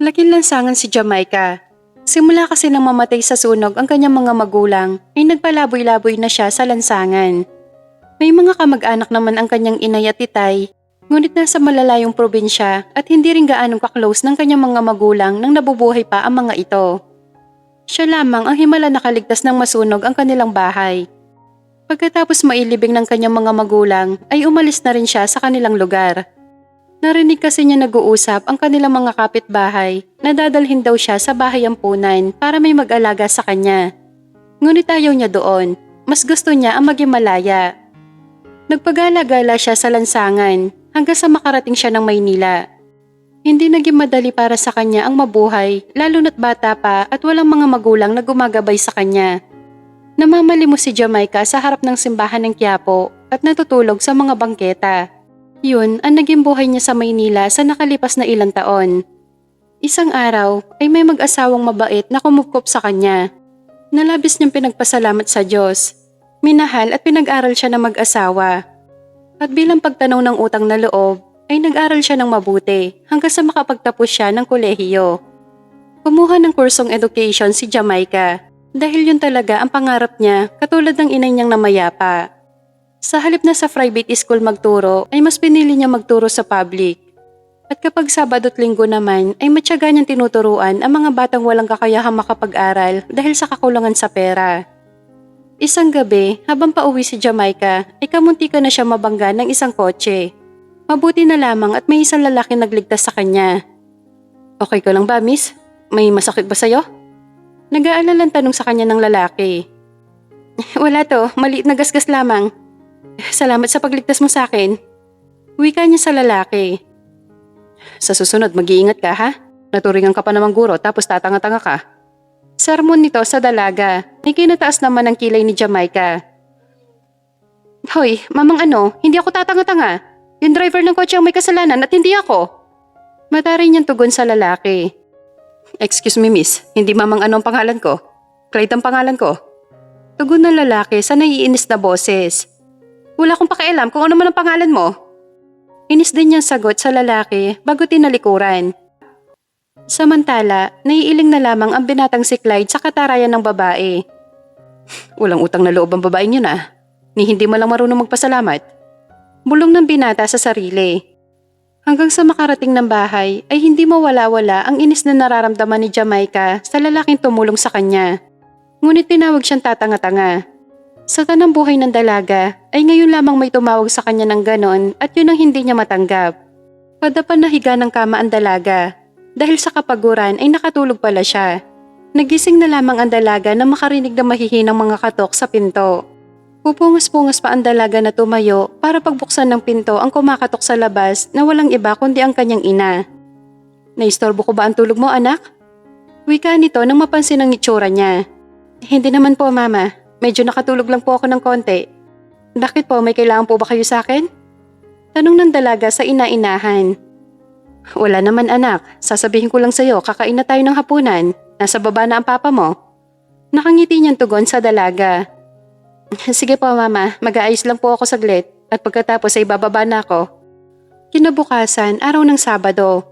Malaking lansangan si Jamaica. Simula kasi nang mamatay sa sunog ang kanyang mga magulang, ay nagpalaboy-laboy na siya sa lansangan. May mga kamag-anak naman ang kanyang inay at titay, ngunit nasa malalayong probinsya at hindi rin gaanong kaklose ng kanyang mga magulang nang nabubuhay pa ang mga ito. Siya lamang ang himala nakaligtas ng masunog ang kanilang bahay. Pagkatapos mailibing ng kanyang mga magulang, ay umalis na rin siya sa kanilang lugar. Narinig kasi niya nag-uusap ang kanilang mga kapitbahay na dadalhin daw siya sa bahay ampunan para may mag-alaga sa kanya. Ngunit ayaw niya doon, mas gusto niya ang maging malaya. Nagpagala-gala siya sa lansangan hanggang sa makarating siya ng Maynila. Hindi naging madali para sa kanya ang mabuhay, lalo na't bata pa at walang mga magulang na gumagabay sa kanya. Namamalimos si Jamaica sa harap ng simbahan ng Quiapo at natutulog sa mga bangketa. Yun ang naging buhay niya sa Maynila sa nakalipas na ilang taon. Isang araw ay may mag-asawang mabait na kumupkop sa kanya. Nalabis niyang pinagpasalamat sa Diyos. Minahal at pinag-aral siya ng mag-asawa. At bilang pagtanaw ng utang na loob, ay nag-aral siya ng mabuti hanggang sa makapagtapos siya ng kolehiyo. Kumuha ng kursong education si Jamaica dahil yun talaga ang pangarap niya katulad ng inay niyang namayapa. Sa halip na sa private school magturo ay mas pinili niya magturo sa public. At kapag Sabado at Linggo naman ay matyaga niyang tinuturuan ang mga batang walang kakayahang makapag-aral dahil sa kakulangan sa pera. Isang gabi, habang pauwi si Jamaica, ay kamuntika na siya mabangga ng isang kotse. Mabuti na lamang at may isang lalaki nagligtas sa kanya. Okay ka lang ba, miss? May masakit ba sa'yo? Nag-aalalang tanong sa kanya ng lalaki. Wala to, maliit na gasgas lamang. Salamat sa pagligtas mo sa akin. Wika niya sa lalaki. Sa susunod, mag-iingat ka ha? Naturingan ka pa namang guro tapos tatanga-tanga ka. Sermon nito sa dalaga, ay kinataas naman ang kilay ni Jamaica. Hoy, mamang ano, hindi ako tatanga-tanga. Yung driver ng kotse ang may kasalanan at hindi ako. Mataray niyang tugon sa lalaki. Excuse me miss, hindi mamang ano ang pangalan ko. Clyde ang pangalan ko. Tugon ng lalaki sa naiinis na boses. Wala akong pakialam kung ano man ang pangalan mo. Inis din niyang sagot sa lalaki bago tinalikuran. Samantala, naiiling na lamang ang binatang si Clyde sa katarayan ng babae. Walang utang na loob ang babaeng yun ah. Ni hindi man lang marunong magpasalamat. Bulong ng binata sa sarili. Hanggang sa makarating ng bahay ay hindi mawala-wala ang inis na nararamdaman ni Jamaica sa lalaking tumulong sa kanya. Ngunit tinawag siyang tatanga-tanga. Sa tanang buhay ng dalaga ay ngayon lamang may tumawag sa kanya ng ganon at yun ang hindi niya matanggap. Padapan na higa ng kama ang dalaga. Dahil sa kapaguran ay nakatulog pala siya. Nagising na lamang ang dalaga na makarinig na mahihinang mga katok sa pinto. Pupungas-pungas pa ang dalaga na tumayo para pagbuksan ng pinto ang kumakatok sa labas na walang iba kundi ang kanyang ina. Naistorbo ko ba ang tulog mo anak? Wika nito nang mapansin ang itsura niya. Hindi naman po mama, medyo nakatulog lang po ako ng konti. Bakit po, may kailangan po ba kayo sa akin? Tanong ng dalaga sa ina-inahan. Wala naman anak, sasabihin ko lang sa'yo, kakain na tayo ng hapunan. Nasa baba na ang papa mo. Nakangiti niyang tugon sa dalaga. Sige po mama, mag-aayos lang po ako saglit at pagkatapos ay bababa na ako. Kinabukasan, araw ng Sabado.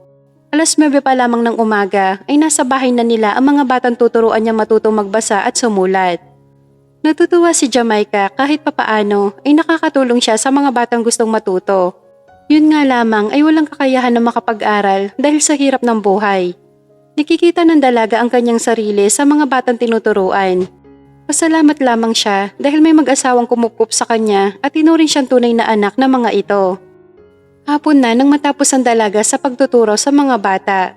9:00 pa lamang ng umaga ay nasa bahay na nila ang mga batang tuturuan niya matutong magbasa at sumulat. Natutuwa si Jamaica kahit papaano ay nakakatulong siya sa mga batang gustong matuto. Yun nga lamang ay walang kakayahan na makapag-aral dahil sa hirap ng buhay. Nakikita ng dalaga ang kanyang sarili sa mga batang tinuturuan. Pasalamat lamang siya dahil may mag-asawang kumupkup sa kanya at tinuring siyang tunay na anak ng mga ito. Hapon na nang matapos ang dalaga sa pagtuturo sa mga bata.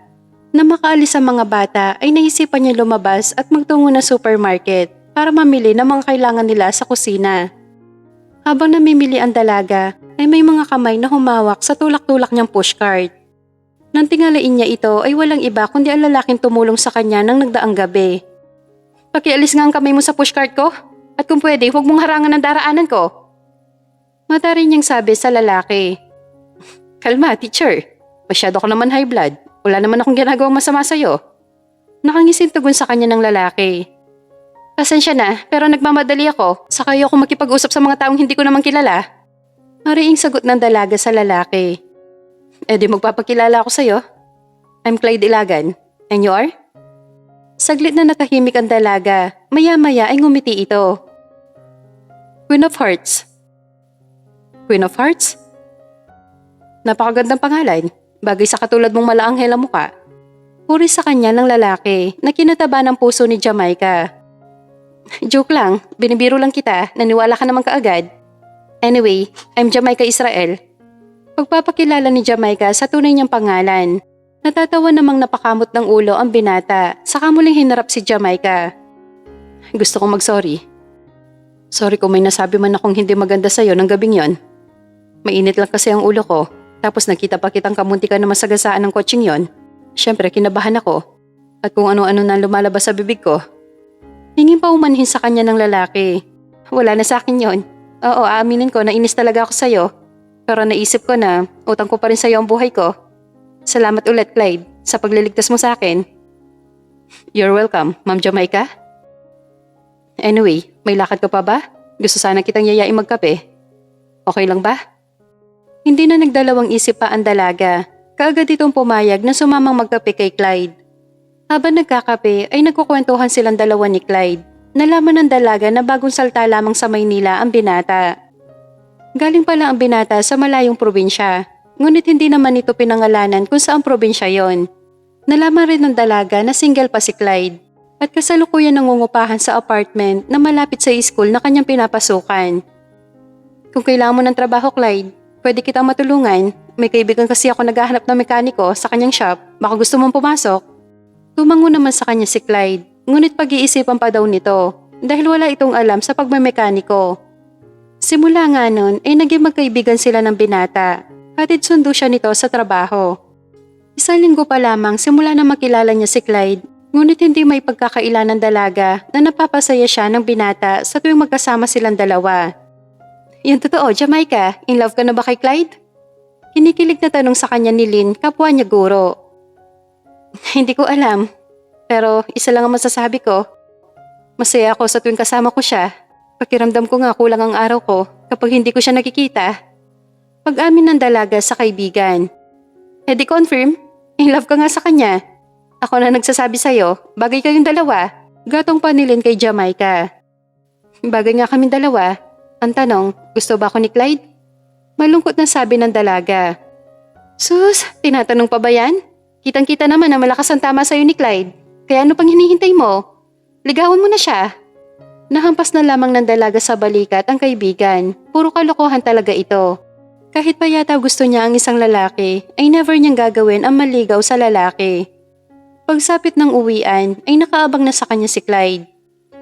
Na makaalis ang mga bata ay naisipan niya lumabas at magtungo na supermarket para mamili ng mga kailangan nila sa kusina. Habang namimili ang dalaga ay may mga kamay na humawak sa tulak-tulak niyang pushcart. Nang tingalain niya ito ay walang iba kundi ang lalaking tumulong sa kanya nang nagdaang gabi. Pakialis nga ang kamay mo sa pushcart ko at kung pwede huwag mong harangan ang daraanan ko. Mataray niyang sabi sa lalaki. Kalma teacher, masyado ko naman high blood. Wala naman akong ginagawang masama sa'yo. Nakangising tugon sa kanya ng lalaki. Pasensya na pero nagmamadali ako. Saka ayoko makipag-usap sa mga taong hindi ko naman kilala. Mariing sagot ng dalaga sa lalaki. Eh di magpapakilala ako sa'yo. I'm Clyde Ilagan. And you are? Saglit na nakahimik ang dalaga. Maya-maya ay ngumiti ito. Queen of Hearts. Queen of Hearts? Napakagandang pangalan. Bagay sa katulad mong malaanghel ang muka. Puri sa kanya ng lalaki na kinataba ng puso ni Jamaica. Joke lang, binibiro lang kita, naniwala ka naman kaagad. Anyway, I'm Jamaica Israel. Pagpapakilala ni Jamaica sa tunay niyang pangalan. Natatawa namang napakamot ng ulo ang binata, saka muling hinarap si Jamaica. Gusto kong mag-sorry. Sorry kung may nasabi man akong hindi maganda sa'yo ng gabing yon. Mainit lang kasi ang ulo ko, tapos nakita pa kitang kamuntikan na masagasaan ng kotseng yon. Siyempre kinabahan ako, at kung ano-ano na lumalabas sa bibig ko. Hingin pa umanhin sa kanya ng lalaki. Wala na sa akin yon. Oo, aaminin ko na inis talaga ako sa'yo. Pero naisip ko na utang ko pa rin sa'yo ang buhay ko. Salamat ulit, Clyde, sa pagliligtas mo sa akin. You're welcome, Ma'am Jamaica. Anyway, may lakad ka pa ba? Gusto sana kitang yayain magkape. Okay lang ba? Hindi na nagdalawang isip pa ang dalaga. Kaagad itong pumayag na sumamang magkape kay Clyde. Habang nagkakape ay nagkukwentuhan silang dalawa ni Clyde. Nalaman ng dalaga na bagong salta lamang sa Maynila ang binata. Galing pala ang binata sa malayong probinsya. Ngunit hindi naman ito pinangalanan kung saang probinsya yon. Nalaman rin ng dalaga na single pa si Clyde at kasalukuyan nangungupahan sa apartment na malapit sa school na kanyang pinapasukan. Kung kailangan mo ng trabaho, Clyde, pwede kitang matulungan. May kaibigan kasi ako naghahanap ng mekaniko sa kanyang shop. Baka gusto mong pumasok. Tumango naman sa kanya si Clyde, ngunit pag-iisipan pa daw nito dahil wala itong alam sa pagmamekaniko. Simula nga nun ay naging magkaibigan sila ng binata. Hatid sundo siya nito sa trabaho. Isang linggo pa lamang simula na makilala niya si Clyde, ngunit hindi may pagkakaila ng dalaga na napapasaya siya ng binata sa tuwing magkasama silang dalawa. Yan totoo, Jamaica. In love ka na ba kay Clyde? Kinikilig na tanong sa kanya ni Lynn, kapwa niya guro. Hindi ko alam, pero isa lang ang masasabi ko. Masaya ako sa tuwing kasama ko siya. Pakiramdam ko nga kulang ang araw ko kapag hindi ko siya nakikita. Pag-amin ng dalaga sa kaibigan. Di confirm, in love ka nga sa kanya. Ako na nagsasabi sa'yo, bagay kayong dalawa. Gatong pa ni Lynn kay Jamaica. Bagay nga kaming dalawa. Ang tanong, gusto ba ako ni Clyde? Malungkot na sabi ng dalaga. Sus, tinatanong pa ba yan? Kitang-kita naman na malakas ang tama sa'yo ni Clyde. Kaya ano pang hinihintay mo? Ligawan mo na siya. Nahampas na lamang ng dalaga sa balikat ang kaibigan. Puro kalokohan talaga ito. Kahit pa yata gusto niya ang isang lalaki, ay never niyang gagawin ang maligaw sa lalaki. Pagsapit ng uwian, ay nakaabang na sa kanya si Clyde.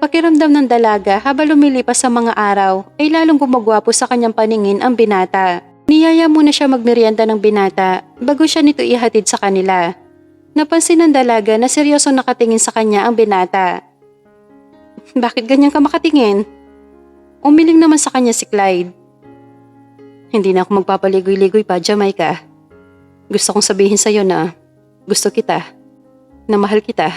Pakiramdam ng dalaga habang lumilipas sa mga araw, ay lalong gumagwapo sa kanyang paningin ang binata. Niyaya muna siya magmerienda ng binata bago siya nito ihatid sa kanila. Napansin ng dalaga na seryoso nakatingin sa kanya ang binata. Bakit ganyan ka makatingin? Umiling naman sa kanya si Clyde. Hindi na ako magpapaligoy-ligoy pa, Jamaica. Gusto kong sabihin sa'yo na gusto kita, na mahal kita.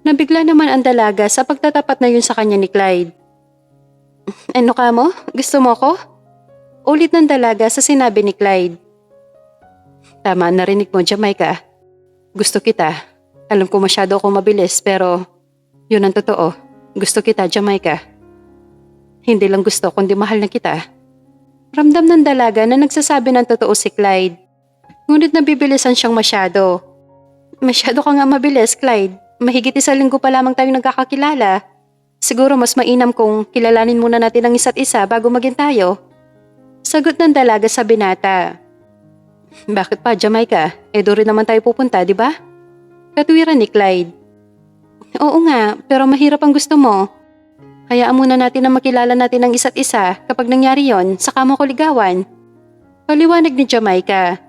Nabigla naman ang dalaga sa pagtatapat na yun sa kanya ni Clyde. Ano ka mo? Gusto mo ko? Ulit ng dalaga sa sinabi ni Clyde. Tama, narinig mo, Jamaica. Gusto kita. Alam ko masyado akong mabilis pero yun ang totoo. Gusto kita, Jamaica. Hindi lang gusto kundi mahal na kita. Ramdam ng dalaga na nagsasabi ng totoo si Clyde. Ngunit nabibilisan siyang masyado. Masyado ka nga mabilis, Clyde. Mahigit 1 linggo pa lamang tayo nagkakakilala. Siguro mas mainam kung kilalanin muna natin ang isa't isa bago maging tayo. Sagot ng dalaga sa binata. Bakit pa, Jamaica? Doon rin naman tayo pupunta, di ba? Katwiran ni Clyde. Oo nga, pero mahirap ang gusto mo. Hayaan muna natin na makilala natin ang isa't isa. Kapag nangyari yon, saka mo ko ligawan. Paliwanag ni Jamaica.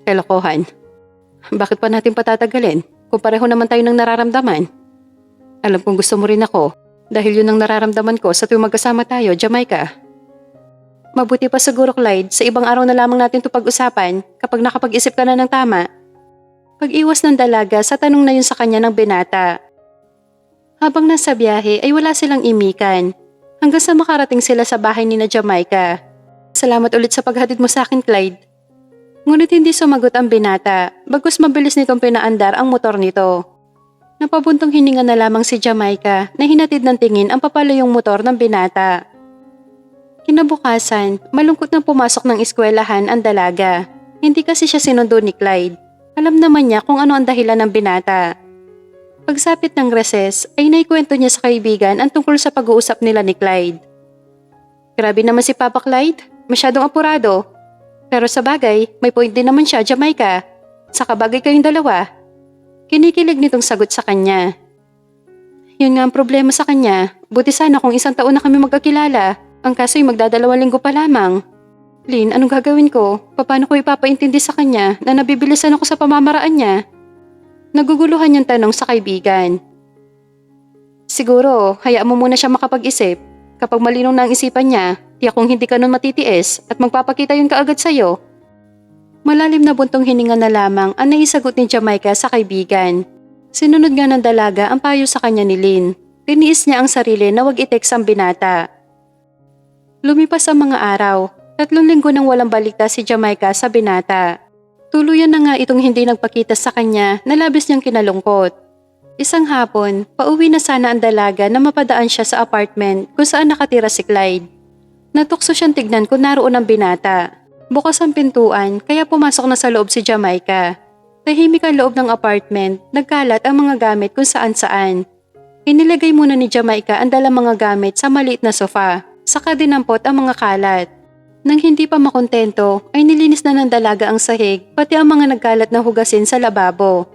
Kalokohan. Bakit pa natin patatagalin? Kung pareho naman tayo ng nararamdaman. Alam kong gusto mo rin ako. Dahil yun ang nararamdaman ko sa tuwing magkasama tayo, Jamaica. Mabuti pa siguro, Clyde, sa ibang araw na lamang natin ito pag-usapan kapag nakapag-isip ka na ng tama. Pag-iwas ng dalaga sa tanong na yun sa kanya ng binata. Habang nasa biyahe ay wala silang imikan hanggang sa makarating sila sa bahay ni na Jamaica. Salamat ulit sa paghatid mo sa akin, Clyde. Ngunit hindi sumagot ang binata, bagkus mabilis nitong pinaandar ang motor nito. Napabuntong hininga na lamang si Jamaica na hinatid ng tingin ang papalayong motor ng binata. Kinabukasan, malungkot na pumasok ng eskwelahan ang dalaga. Hindi kasi siya sinundo ni Clyde. Alam naman niya kung ano ang dahilan ng binata. Pagsapit ng recess ay naikwento niya sa kaibigan ang tungkol sa pag-uusap nila ni Clyde. Grabe naman si Papa Clyde, masyadong apurado. Pero sa bagay, may point din naman siya, Jamaica. Saka bagay kayong dalawa. Kinikilig nitong sagot sa kanya. Yun nga ang problema sa kanya. Buti sana kung 1 taon na kami magkakilala. Ang kaso'y magdadalawang linggo pa lamang. Lynn, anong gagawin ko? Paano ko ipapaintindi sa kanya na nabibilisan ako sa pamamaraan niya? Naguguluhan yung tanong sa kaibigan. Siguro, hayaan mo muna siya makapag-isip. Kapag malinaw na ang isipan niya, tiyakong hindi ka nun matitiis at magpapakita yun kaagad sa'yo. Malalim na buntong hininga na lamang ang naisagot ni Jamaica sa kaibigan. Sinunod nga ng dalaga ang payo sa kanya ni Lynn. Tiniis niya ang sarili na wag i-text ang binata. Lumipas ang mga araw, 3 linggo nang walang balita si Jamaica sa binata. Tuluyan na nga itong hindi nagpakita sa kanya na labis niyang kinalungkot. Isang hapon, pauwi na sana ang dalaga na mapadaan siya sa apartment kung saan nakatira si Clyde. Natukso siyang tignan kung naroon ang binata. Bukas ang pintuan kaya pumasok na sa loob si Jamaica. Tahimik ang loob ng apartment, nagkalat ang mga gamit kung saan-saan. Inilagay muna ni Jamaica ang dalang mga gamit sa maliit na sofa, saka dinampot ang mga kalat. Nang hindi pa makontento, ay nilinis na ng dalaga ang sahig pati ang mga nagkalat na hugasin sa lababo.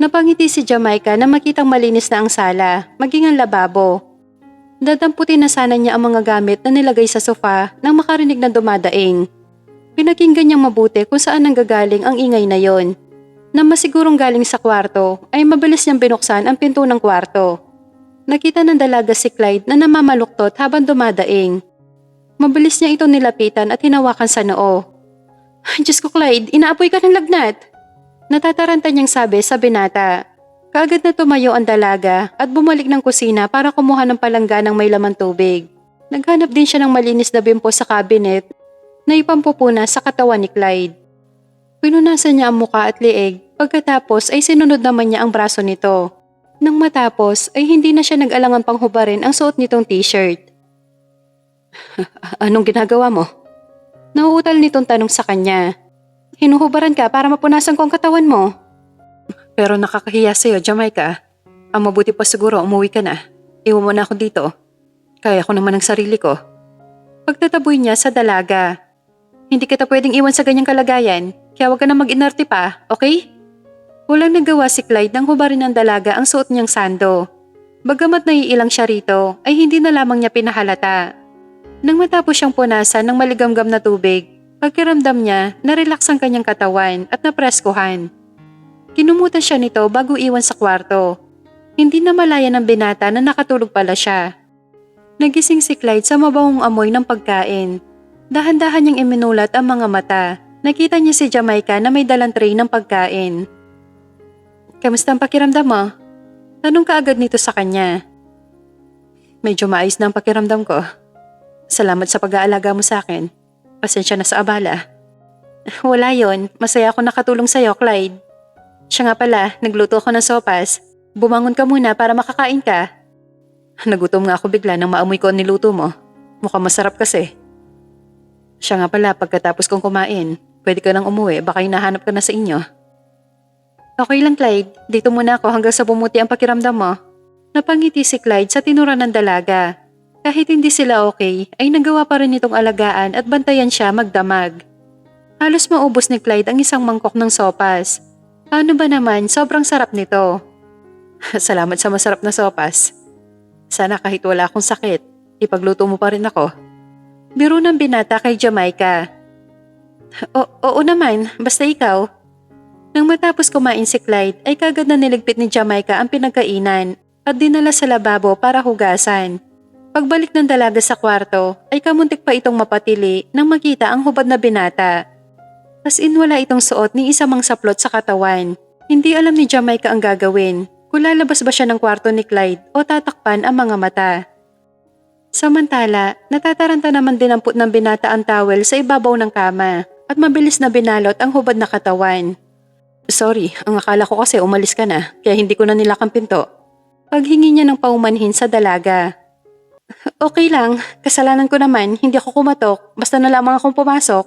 Napangiti si Jamaica na makitang malinis na ang sala, maging ang lababo. Dadamputin na sana niya ang mga gamit na nilagay sa sofa nang makarinig na dumadaing. Pinakinggan niyang mabuti kung saan nanggagaling ang ingay na yon. Nang masigurong galing sa kwarto, ay mabilis niyang binuksan ang pinto ng kwarto. Nakita ng dalaga si Clyde na namamaluktot habang dumadaing. Mabilis niya ito nilapitan at hinawakan sa noo. Diyos ko Clyde, inaapoy ka ng lagnat! Natataranta niyang sabi sa binata. Kaagad na tumayo ang dalaga at bumalik ng kusina para kumuha ng palangga ng may laman tubig. Naghanap din siya ng malinis na bimpo sa cabinet na ipampupuna sa katawan ni Clyde. Pinunasan niya ang muka at liig, pagkatapos ay sinunod naman niya ang braso nito. Nang matapos ay hindi na siya nag-alangan pang hubarin ang suot nitong t-shirt. Anong ginagawa mo? Nauutal nitong tanong sa kanya. Hinuhubaran ka para mapunasan ko ang katawan mo. Pero nakakahiya sa'yo, Jamaica. Ang mabuti pa siguro umuwi ka na. Iwan mo na ako dito. Kaya ko naman ang sarili ko. Pagtataboy niya sa dalaga. Hindi kita pwedeng iwan sa ganyang kalagayan, kaya wag ka na mag-inarte pa, okay? Walang nagawa si Clyde nang hubarin ng dalaga ang suot niyang sando. Bagamat naiilang siya rito, ay hindi na lamang niya pinahalata. Nang matapos siyang punasan ng maligamgam na tubig, pagkiramdam niya, na-relax ang kanyang katawan at napreskuhan. Kinumutan siya nito bago iwan sa kwarto. Hindi na malaya ng binata na nakatulog pala siya. Nagising si Clyde sa mabawong amoy ng pagkain. Dahan-dahan niyang iminulat ang mga mata. Nakita niya si Jamaica na may dalang tray ng pagkain. Kamusta ang pakiramdam mo? Tanong kaagad nito sa kanya. Medyo maayos na ang pakiramdam ko. Salamat sa pag-aalaga mo sa akin. Pasensya na sa abala. Wala yon, masaya ako nakatulong sa'yo, Clyde. Siya nga pala, nagluto ako ng sopas. Bumangon ka muna para makakain ka. Nagutom nga ako bigla nang maamoy ko ang niluto mo. Mukhang masarap kasi. Siya nga pala, pagkatapos kong kumain, pwede ka nang umuwi, baka hinahanap ka na sa inyo. Okay lang, Clyde. Dito muna ako hanggang sa bumuti ang pakiramdam mo. Napangiti si Clyde sa tinura ng dalaga. Kahit hindi sila okay, ay nagawa pa rin itong alagaan at bantayan siya magdamag. Halos maubos ni Clyde ang isang mangkok ng sopas. Paano ba naman, sobrang sarap nito. Salamat sa masarap na sopas. Sana kahit wala akong sakit, ipagluto mo pa rin ako. Biro ng binata kay Jamaica. Oo naman, basta ikaw. Nang matapos kumain si Clyde ay kagad na niligpit ni Jamaica ang pinagkainan at dinala sa lababo para hugasan. Pagbalik ng dalaga sa kwarto ay kamuntik pa itong mapatili nang makita ang hubad na binata. As in wala itong suot ni isa mang saplot sa katawan. Hindi alam ni Jamaica ang gagawin. Kung lalabas ba siya ng kwarto ni Clyde o tatakpan ang mga mata. Samantala, natataranta naman dinampot ng binata ang towel sa ibabaw ng kama. at mabilis na binalot ang hubad na katawan. Sorry, ang akala ko kasi umalis ka na kaya hindi ko na nilakang pinto. Paghingi niya ng paumanhin sa dalaga. Okay lang, kasalanan ko naman, hindi ako kumatok, basta na lamang akong pumasok.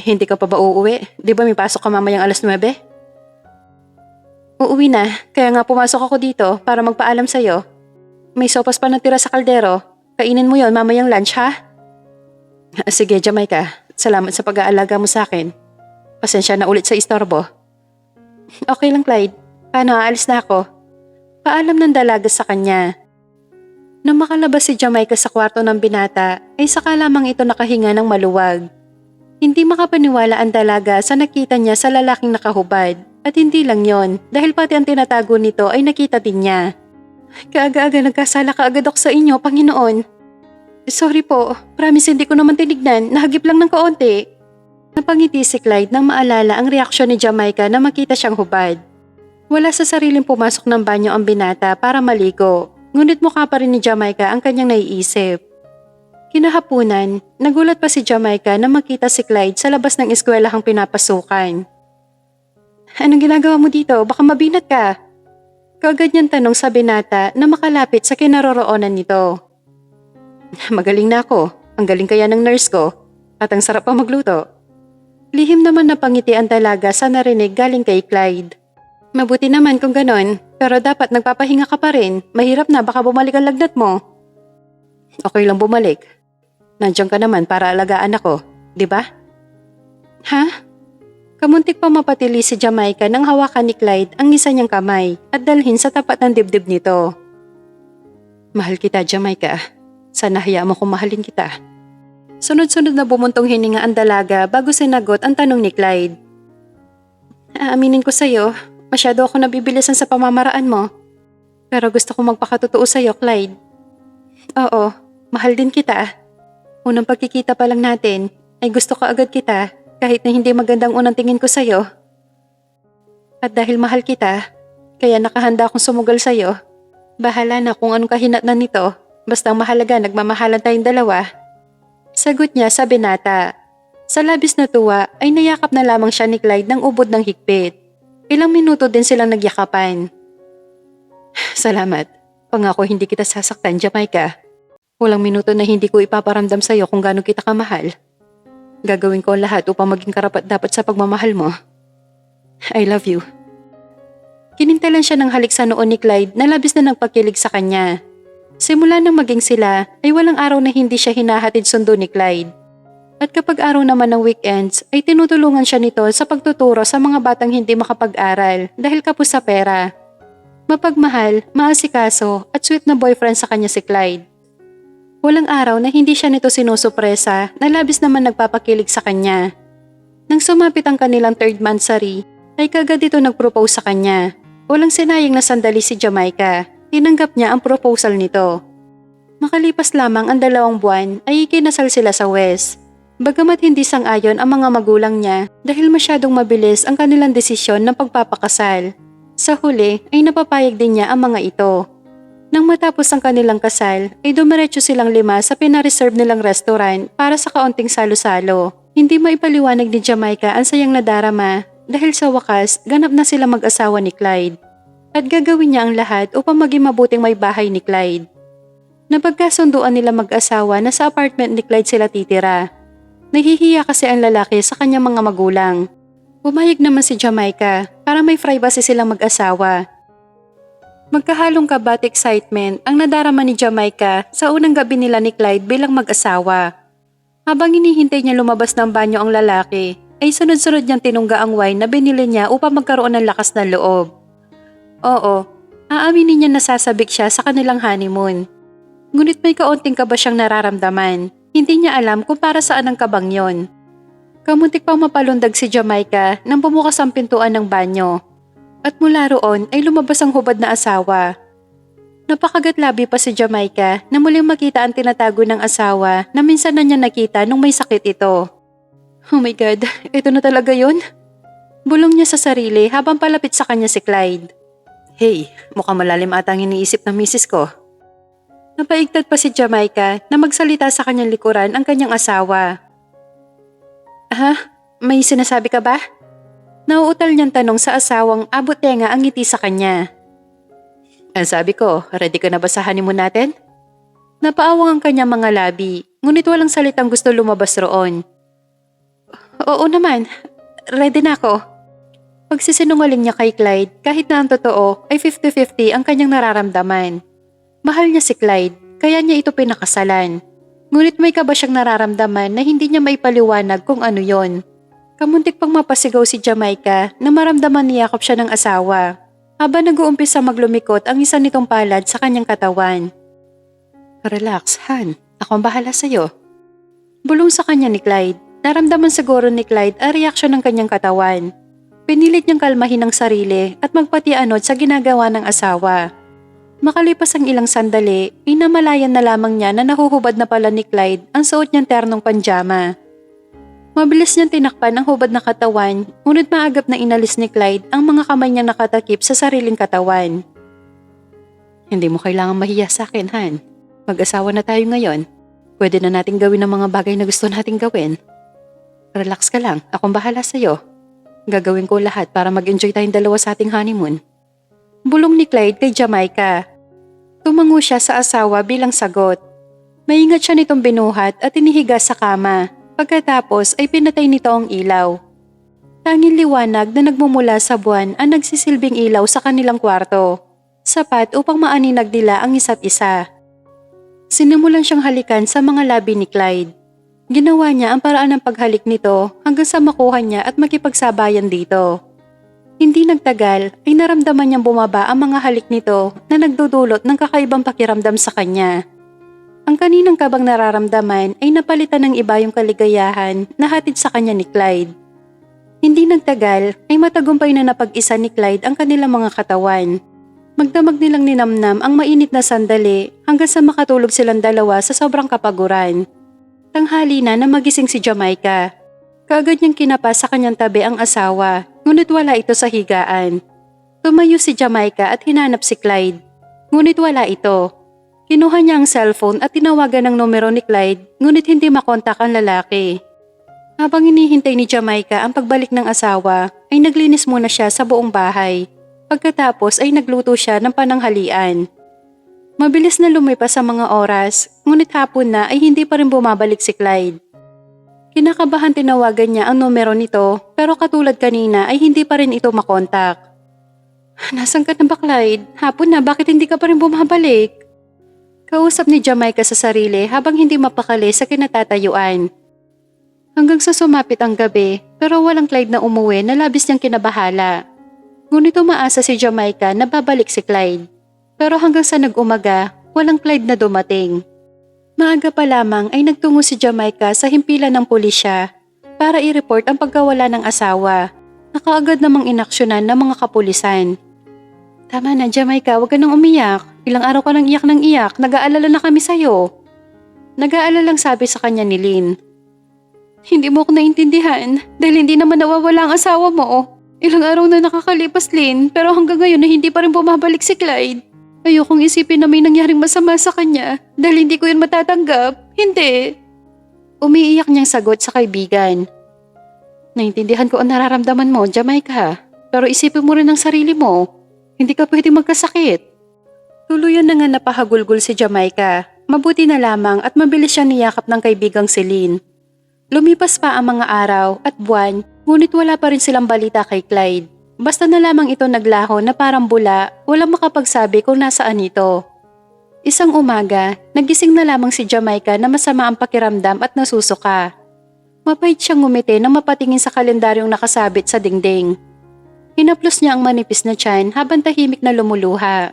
Hindi ka pa ba uuwi? Di ba may pasok ka mamayang 9:00? Uuwi na, kaya nga pumasok ako dito para magpaalam sa'yo. May sopas pa natira sa kaldero, kainin mo yon mamayang lunch ha? Sige Jamaica, salamat sa pag-aalaga mo sa akin. Pasensya na ulit sa istorbo. Okay lang Clyde, paano aalis na ako? Paalam ng dalaga sa kanya. Nang makalabas si Jamaica sa kwarto ng binata ay saka lamang ito nakahinga ng maluwag. Hindi makapaniwala ang dalaga sa nakita niya sa lalaking nakahubad at hindi lang yon dahil pati ang tinatago nito ay nakita din niya. Kaaga-aga nagkasala kaagad ako sa inyo, Panginoon. Sorry po, promise hindi ko naman tinignan, nahagip lang ng kaunti. Napangiti si Clyde nang maalala ang reaksyon ni Jamaica na makita siyang hubad. Wala sa sariling pumasok ng banyo ang binata para maligo, ngunit mukha pa rin ni Jamaica ang kanyang naiisip. Kinahapunan, nagulat pa si Jamaica na makita si Clyde sa labas ng eskwelahang pinapasukan. Anong ginagawa mo dito? Baka mabinat ka. Kaagad niyang tanong sa binata na makalapit sa kinaroroonan nito. Magaling na ako. Ang galing kaya ng nurse ko. At ang sarap pa magluto. Lihim naman na pangiti ang dalaga sa narinig galing kay Clyde. Mabuti naman kung ganon, pero dapat nagpapahinga ka pa rin. Mahirap na baka bumalik ang lagnat mo. Okay lang bumalik. Nandiyan ka naman para alagaan ako, di ba? Ha? Kamuntik pa mapatili si Jamaica nang hawakan ni Clyde ang isa niyang kamay at dalhin sa tapat ng dibdib nito. Mahal kita, Jamaica. Sana hayaan mo kung mahalin kita. Sunod-sunod na bumuntong hininga ang dalaga bago sinagot ang tanong ni Clyde. Aaminin ko sa'yo, masyado ako nabibilisan sa pamamaraan mo. Pero gusto ko magpakatotoo sa'yo, Clyde. Oo, mahal din kita. Unang pagkikita pa lang natin ay gusto ka agad kita. Kahit na hindi magandang unang tingin ko sa'yo. At dahil mahal kita, kaya nakahanda akong sumugal sa'yo. Bahala na kung anong kahinatnan nito, basta ang mahalaga nagmamahalan tayong dalawa. Sagot niya sa binata. Sa labis na tuwa ay nayakap na lamang siya ni Clyde ng ubod ng higpit. Ilang minuto din silang nagyakapan. Salamat. Pangako hindi kita sasaktan, Jamaica. Walang minuto na hindi ko ipaparamdam sa'yo kung gaano kita kamahal. Gagawin ko ang lahat upang maging karapat-dapat sa pagmamahal mo. I love you. Kinintalan siya ng halik sa noon ni Clyde na labis na nagpakilig sa kanya. Simula nang maging sila ay walang araw na hindi siya hinahatid sundo ni Clyde. At kapag araw naman ng weekends ay tinutulungan siya nito sa pagtuturo sa mga batang hindi makapag-aral dahil kapos sa pera. Mapagmahal, maasikaso at sweet na boyfriend sa kanya si Clyde. Walang araw na hindi siya nito sinusupresa na labis naman nagpapakilig sa kanya. Nang sumapit ang kanilang 3rd monthsary, ay kagad ito nag-propose sa kanya. Walang sinayang na sandali si Jamaica. Tinanggap niya ang proposal nito. Makalipas lamang ang 2 buwan ay ikinasal sila sa West. Bagamat hindi sang-ayon ang mga magulang niya dahil masyadong mabilis ang kanilang desisyon ng pagpapakasal. Sa huli ay napapayag din niya ang mga ito. Nang matapos ang kanilang kasal, ay dumiretso silang 5 sa pinareserve nilang restaurant para sa kaunting salo-salo. Hindi maipaliwanag ni Jamaica ang sayang nadarama dahil sa wakas ganap na sila mag-asawa ni Clyde. At gagawin niya ang lahat upang maging mabuting may bahay ni Clyde. Napagkasunduan nila mag-asawa na sa apartment ni Clyde sila titira. Nahihiya kasi ang lalaki sa kanyang mga magulang. Pumayag naman si Jamaica para may privacy silang mag-asawa. Magkahalong kaba at excitement ang nadarama ni Jamaica sa unang gabi nila ni Clyde bilang mag-asawa. Habang hinihintay niya lumabas ng banyo ang lalaki, ay sunod-sunod niyang tinungga ang wine na binili niya upang magkaroon ng lakas ng loob. Oo, aaminin niya nasasabik siya sa kanilang honeymoon. Ngunit may kaunting kaba siyang nararamdaman. Hindi niya alam kung para saan ang kabang yon. Kamuntik pang mapalundag si Jamaica nang bumukas ang pintuan ng banyo. At mula roon ay lumabas ang hubad na asawa. Napakagatlabi pa si Jamaica na muling makita ang tinatago ng asawa na minsan na niya nakita nung may sakit ito. Oh my God, ito na talaga yun? Bulong niya sa sarili habang palapit sa kanya si Clyde. Hey, mukhang malalim ata ang iniisip ng misis ko. Napaigtad pa si Jamaica na magsalita sa kanyang likuran ang kanyang asawa. May sinasabi ka ba? Nauutal niyang tanong sa asawang abot tenga ang ngiti sa kanya. Ang sabi ko, ready ka na ba sa honeymoon natin? Napaawang ang kanyang mga labi, ngunit walang salitang gusto lumabas roon. Oo naman, ready na ako. Pagsisinungaling niya kay Clyde kahit na ang totoo ay 50-50 ang kanyang nararamdaman. Mahal niya si Clyde, kaya niya ito pinakasalan. Ngunit may kaba siyang nararamdaman na hindi niya maipaliwanag kung ano yon. Kamuntik pang mapasigaw si Jamaica na maramdaman niyakap siya ng asawa. Habang nag-uumpisa maglumikot ang isa nitong palad sa kanyang katawan. Relax, Han. Ako ang bahala sa'yo. Bulong sa kanya ni Clyde. Naramdaman siguro ni Clyde ang reaksyon ng kanyang katawan. Pinilit niyang kalmahin ang sarili at magpatianod sa ginagawa ng asawa. Makalipas ang ilang sandali, inamalayan na lamang niya na nahuhubad na pala ni Clyde ang suot niyang ternong panjama. Mabilis niyang tinakpan ang hubad na katawan, ngunit maagap na inalis ni Clyde ang mga kamay niyang nakatakip sa sariling katawan. Hindi mo kailangang mahiya sa akin, Han. Mag-asawa na tayo ngayon. Pwede na nating gawin ang mga bagay na gusto nating gawin. Relax ka lang, akong bahala sa'yo. Gagawin ko lahat para mag-enjoy tayong dalawa sa ating honeymoon. Bulong ni Clyde kay Jamaica. Tumango siya sa asawa bilang sagot. Maingat siya nitong binuhat at inihiga sa kama. Pagkatapos ay pinatay nito ang ilaw. Tanging liwanag na nagmumula sa buwan ang nagsisilbing ilaw sa kanilang kwarto. Sapat upang maaninag nila ang isa't isa. Sinimulan siyang halikan sa mga labi ni Clyde. Ginawa niya ang paraan ng paghalik nito hanggang sa makuha niya at makipagsabayan dito. Hindi nagtagal ay naramdaman niyang bumaba ang mga halik nito na nagdudulot ng kakaibang pakiramdam sa kanya. Ang kaninang kabang nararamdaman ay napalitan ng iba yung kaligayahan na hatid sa kanya ni Clyde. Hindi nagtagal ay matagumpay na napag-isa ni Clyde ang kanilang mga katawan. Magdamag nilang ninamnam ang mainit na sandali hanggang sa makatulog silang dalawa sa sobrang kapaguran. Tanghali na magising si Jamaica. Kaagad niyang kinapa sa kanyang tabi ang asawa, ngunit wala ito sa higaan. Tumayo si Jamaica at hinanap si Clyde, ngunit wala ito. Kinuha niya ang cellphone at tinawagan ng numero ni Clyde, ngunit hindi makontak ang lalaki. Habang hinihintay ni Jamaica ang pagbalik ng asawa, ay naglinis muna siya sa buong bahay. Pagkatapos ay nagluto siya ng pananghalian. Mabilis na lumipas ang mga oras, ngunit hapon na ay hindi pa rin bumabalik si Clyde. Kinakabahan tinawagan niya ang numero nito, pero katulad kanina ay hindi pa rin ito makontak. Nasaan ka na ba, Clyde? Hapon na, bakit hindi ka pa rin bumabalik? Kausap ni Jamaica sa sarili habang hindi mapakali sa kinatatayuan. Hanggang sa sumapit ang gabi, pero walang Clyde na umuwi na labis niyang kinabahala. Ngunit umaasa si Jamaica na babalik si Clyde. Pero hanggang sa nag-umaga, walang Clyde na dumating. Maaga pa lamang ay nagtungo si Jamaica sa himpilan ng pulisya para i-report ang pagkawala ng asawa. Nakaagad namang inaksyonan ng mga kapulisan. Tama na, Jamaica, huwag ka nang umiyak. Ilang araw ka nang iyak ng iyak, nag-aalala na kami sa'yo. Nag-aalalang sabi sa kanya ni Lynn. Hindi mo ako naintindihan dahil hindi naman nawawala ang asawa mo. Ilang araw na nakakalipas, Lynn, pero hanggang ngayon na hindi pa rin bumabalik si Clyde. Ayokong isipin na may nangyaring masama sa kanya dahil hindi ko yun matatanggap. Hindi. Umiiyak niyang sagot sa kaibigan. Naintindihan ko ang nararamdaman mo, Jamaica. Pero isipin mo rin ang sarili mo. Hindi ka pwedeng magkasakit. Tuluyan na nga napahagulgol si Jamaica. Mabuti na lamang at mabilis siyang niyakap ng kaibigang si Lynn. Lumipas pa ang mga araw at buwan, ngunit wala pa rin silang balita kay Clyde. Basta na lamang ito naglaho na parang bula, walang makapagsabi kung nasaan ito. Isang umaga, nagising na lamang si Jamaica na masama ang pakiramdam at nasusuka. Mapait siyang ngumiti nang mapatingin sa kalendaryong nakasabit sa dingding. Hinaplos niya ang manipis na tiyan habang tahimik na lumuluha.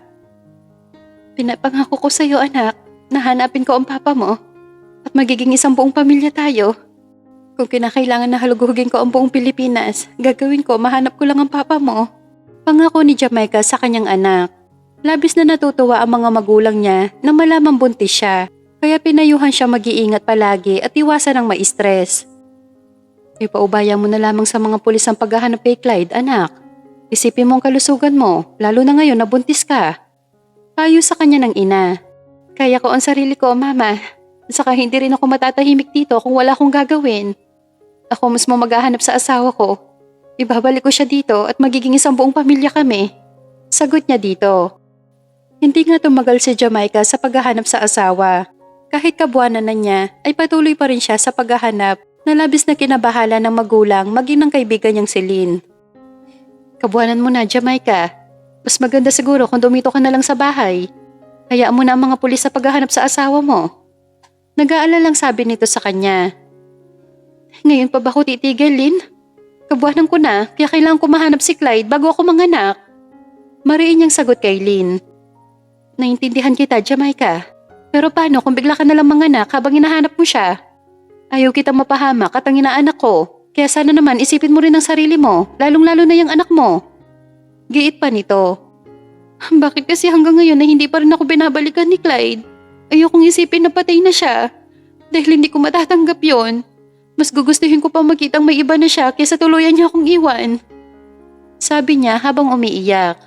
Pinapangako ko sa iyo, anak, na hanapin ko ang papa mo at magiging isang buong pamilya tayo. Kung kinakailangan na halughugin ko ang buong Pilipinas, gagawin ko, mahanap ko lang ang papa mo. Pangako ni Jamaica sa kanyang anak. Labis na natutuwa ang mga magulang niya na malamang buntis siya, kaya pinayuhan siya mag-iingat palagi at iwasan ang ma-stress. Ipaubaya mo na lamang sa mga pulis ang paghahanap kay Clyde, anak. Isipin mo ang kalusugan mo, lalo na ngayon na buntis ka. Payo sa kanya ng ina. Kaya ko ang sarili ko, mama. Saka hindi rin ako matatahimik dito kung wala akong gagawin. Ako mismo maghahanap sa asawa ko. Ibabalik ko siya dito at magiging isang buong pamilya kami. Sagot niya dito. Hindi nga tumagal si Jamaica sa paghahanap sa asawa. Kahit kabuwanan na niya ay patuloy pa rin siya sa paghahanap na labis na kinabahala ng magulang maging ng kaibigan niyang si Lynn. Kabuwanan mo na, Jamaica. Mas maganda siguro kung dumito ka na lang sa bahay. Hayaan mo na ang mga pulis sa paghahanap sa asawa mo. Nag-aalalang sabi nito sa kanya. Ngayon pa ba ako titigil, Lynn? Kabuwanan ko na, kaya kailangan ko mahanap si Clyde bago ako manganak. Mariin niyang sagot kay Lynn. Naintindihan kita, Jamaica. Pero paano kung bigla ka nalang manganak habang hinahanap mo siya? Ayaw kitang mapahamak at ang inaanak ko. Kaya sana naman isipin mo rin ang sarili mo, lalong-lalo na yung anak mo. Giit pa nito. Bakit kasi hanggang ngayon na hindi pa rin ako binabalikan ni Clyde? Ayokong isipin na patay na siya. Dahil hindi ko matatanggap yon. Mas gugustuhin ko pa makitang may iba na siya kaysa tuluyan niya akong iwan. Sabi niya habang umiiyak.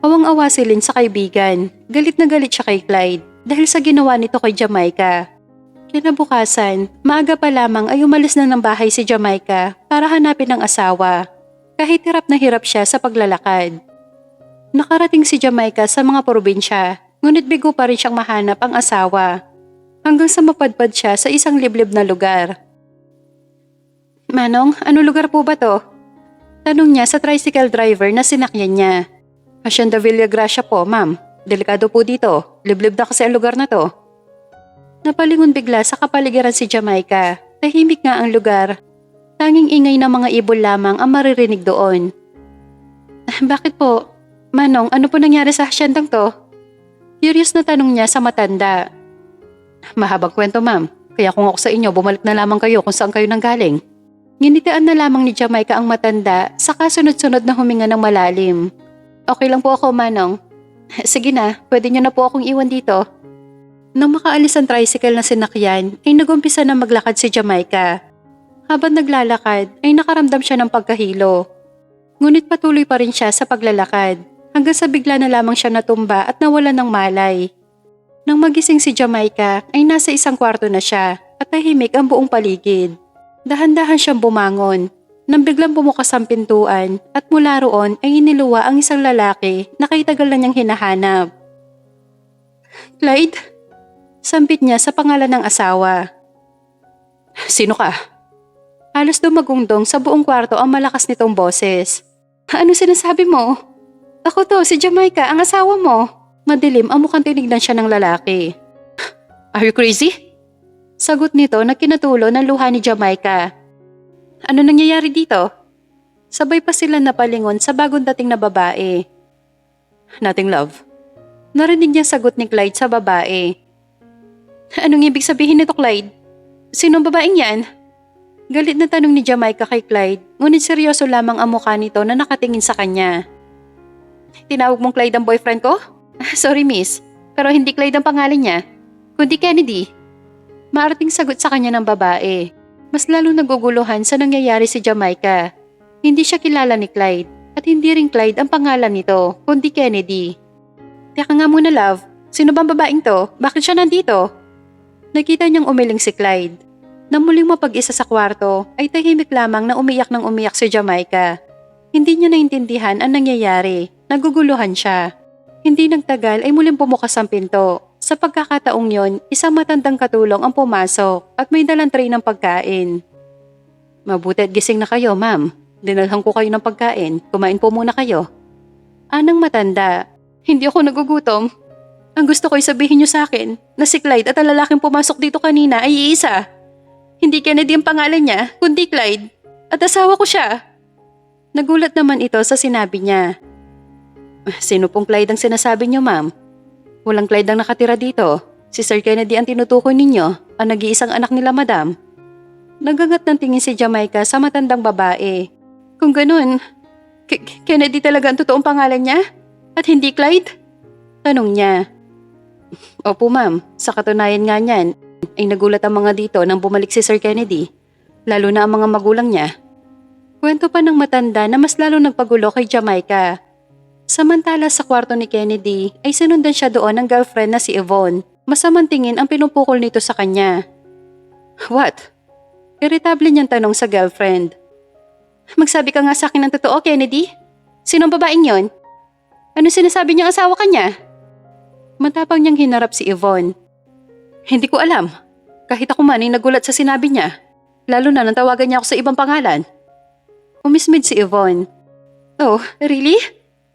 Awang-awa si Lynn sa kaibigan. Galit na galit siya kay Clyde dahil sa ginawa nito kay Jamaica. Kinabukasan, maaga pa lamang ay umalis na ng bahay si Jamaica para hanapin ang asawa. Kahit hirap na hirap siya sa paglalakad. Nakarating si Jamaica sa mga probinsya, ngunit bigo pa rin siyang mahanap ang asawa. Hanggang sa mapadpad siya sa isang liblib na lugar. Manong, ano lugar po ba to? Tanong niya sa tricycle driver na sinakyan niya. Hacienda Villagracia po, ma'am. Delikado po dito. Liblib na kasi ang lugar na to. Napalingon bigla sa kapaligiran si Jamaica. Tahimik nga ang lugar. Tanging ingay ng mga ibon lamang ang maririnig doon. Bakit po? Manong, ano po nangyari sa haciendang to? Curious na tanong niya sa matanda. Mahabang kwento, ma'am. Kaya kung ako sa inyo, bumalik na lamang kayo kung saan kayo nanggaling. Nginitian na lamang ni Jamaica ang matanda saka sunod-sunod na huminga ng malalim. Okay lang po ako, Manong. Sige na, pwede niyo na po akong iwan dito. Nang makaalis ang tricycle na sinakyan, ay nagumpisa na maglakad si Jamaica. Habang naglalakad, ay nakaramdam siya ng pagkahilo. Ngunit patuloy pa rin siya sa paglalakad, hanggang sa bigla na lamang siya natumba at nawalan ng malay. Nang magising si Jamaica, ay nasa isang kwarto na siya at tahimik ang buong paligid. Dahan-dahan siyang bumangon, nang biglang bumukas ang pintuan at mula roon ay iniluwa ang isang lalaki na kay tagal na niyang hinahanap. Clyde? Sambit niya sa pangalan ng asawa. Sino ka? Halos dumagungdong sa buong kwarto ang malakas nitong boses. Ano sinasabi mo? Ako to, si Jamaica, ang asawa mo. Madilim ang mukhang tinignan siya ng lalaki. Are you crazy? Sagot nito na kinatulo ng luha ni Jamaica. Ano nangyayari dito? Sabay pa sila napalingon sa bagong dating na babae. Nothing, love. Narinig niya sagot ni Clyde sa babae. Anong ibig sabihin nito, Clyde? Sinong babaeng yan? Galit na tanong ni Jamaica kay Clyde, ngunit seryoso lamang ang mukha nito na nakatingin sa kanya. Tinawag mong Clyde ang boyfriend ko? Sorry, miss, pero hindi Clyde ang pangalan niya, kundi Kennedy. Maarating sagot sa kanya ng babae. Mas lalo naguguluhan sa nangyayari si Jamaica. Hindi siya kilala ni Clyde at hindi rin Clyde ang pangalan nito, kundi Kennedy. Teka nga muna, love. Sino bang babaeng to? Bakit siya nandito? Nakita niyang umiling si Clyde. Nang muling mapag-isa sa kwarto, ay tahimik lamang na umiyak ng umiyak si Jamaica. Hindi niya naintindihan ang nangyayari. Naguguluhan siya. Hindi nagtagal ay muling bumukas ang pinto. Sa pagkakataong yon, isang matandang katulong ang pumasok at may dalang tray ng pagkain. Mabuti at gising na kayo, ma'am. Dinalhan ko kayo ng pagkain. Kumain po muna kayo. Anang matanda. Hindi ako nagugutom. Ang gusto ko'y sabihin niyo sa akin na si Clyde at ang lalaking pumasok dito kanina ay iisa. Hindi Kennedy ang pangalan niya, kundi Clyde. At asawa ko siya. Nagulat naman ito sa sinabi niya. Sino pong Clyde ang sinasabi niyo, ma'am? Walang Clyde ang nakatira dito. Si Sir Kennedy ang tinutukoy ninyo, ang nag-iisang anak nila, madam. Nagagat ng tingin si Jamaica sa matandang babae. Kung ganun, Kennedy talaga ang totoong pangalan niya? At hindi Clyde? Tanong niya. Opo, ma'am. Sa katunayan nga niyan, ay nagulat ang mga dito nang bumalik si Sir Kennedy. Lalo na ang mga magulang niya. Kwento pa ng matanda na mas lalo nagpagulo kay Jamaica. Samantala sa kwarto ni Kennedy ay sinundan siya doon ng girlfriend na si Yvonne. Masamang tingin ang pinupukol nito sa kanya. What? Irritable niyang tanong sa girlfriend. Magsabi ka nga sa akin ng totoo, Kennedy. Sinong babaeng yon? Ano sinasabi niyang asawa ka niya? Matapang niyang hinarap si Yvonne. Hindi ko alam. Kahit ako man ay nagulat sa sinabi niya. Lalo na nang tawagan niya ako sa ibang pangalan. Umismid si Yvonne. Oh, really?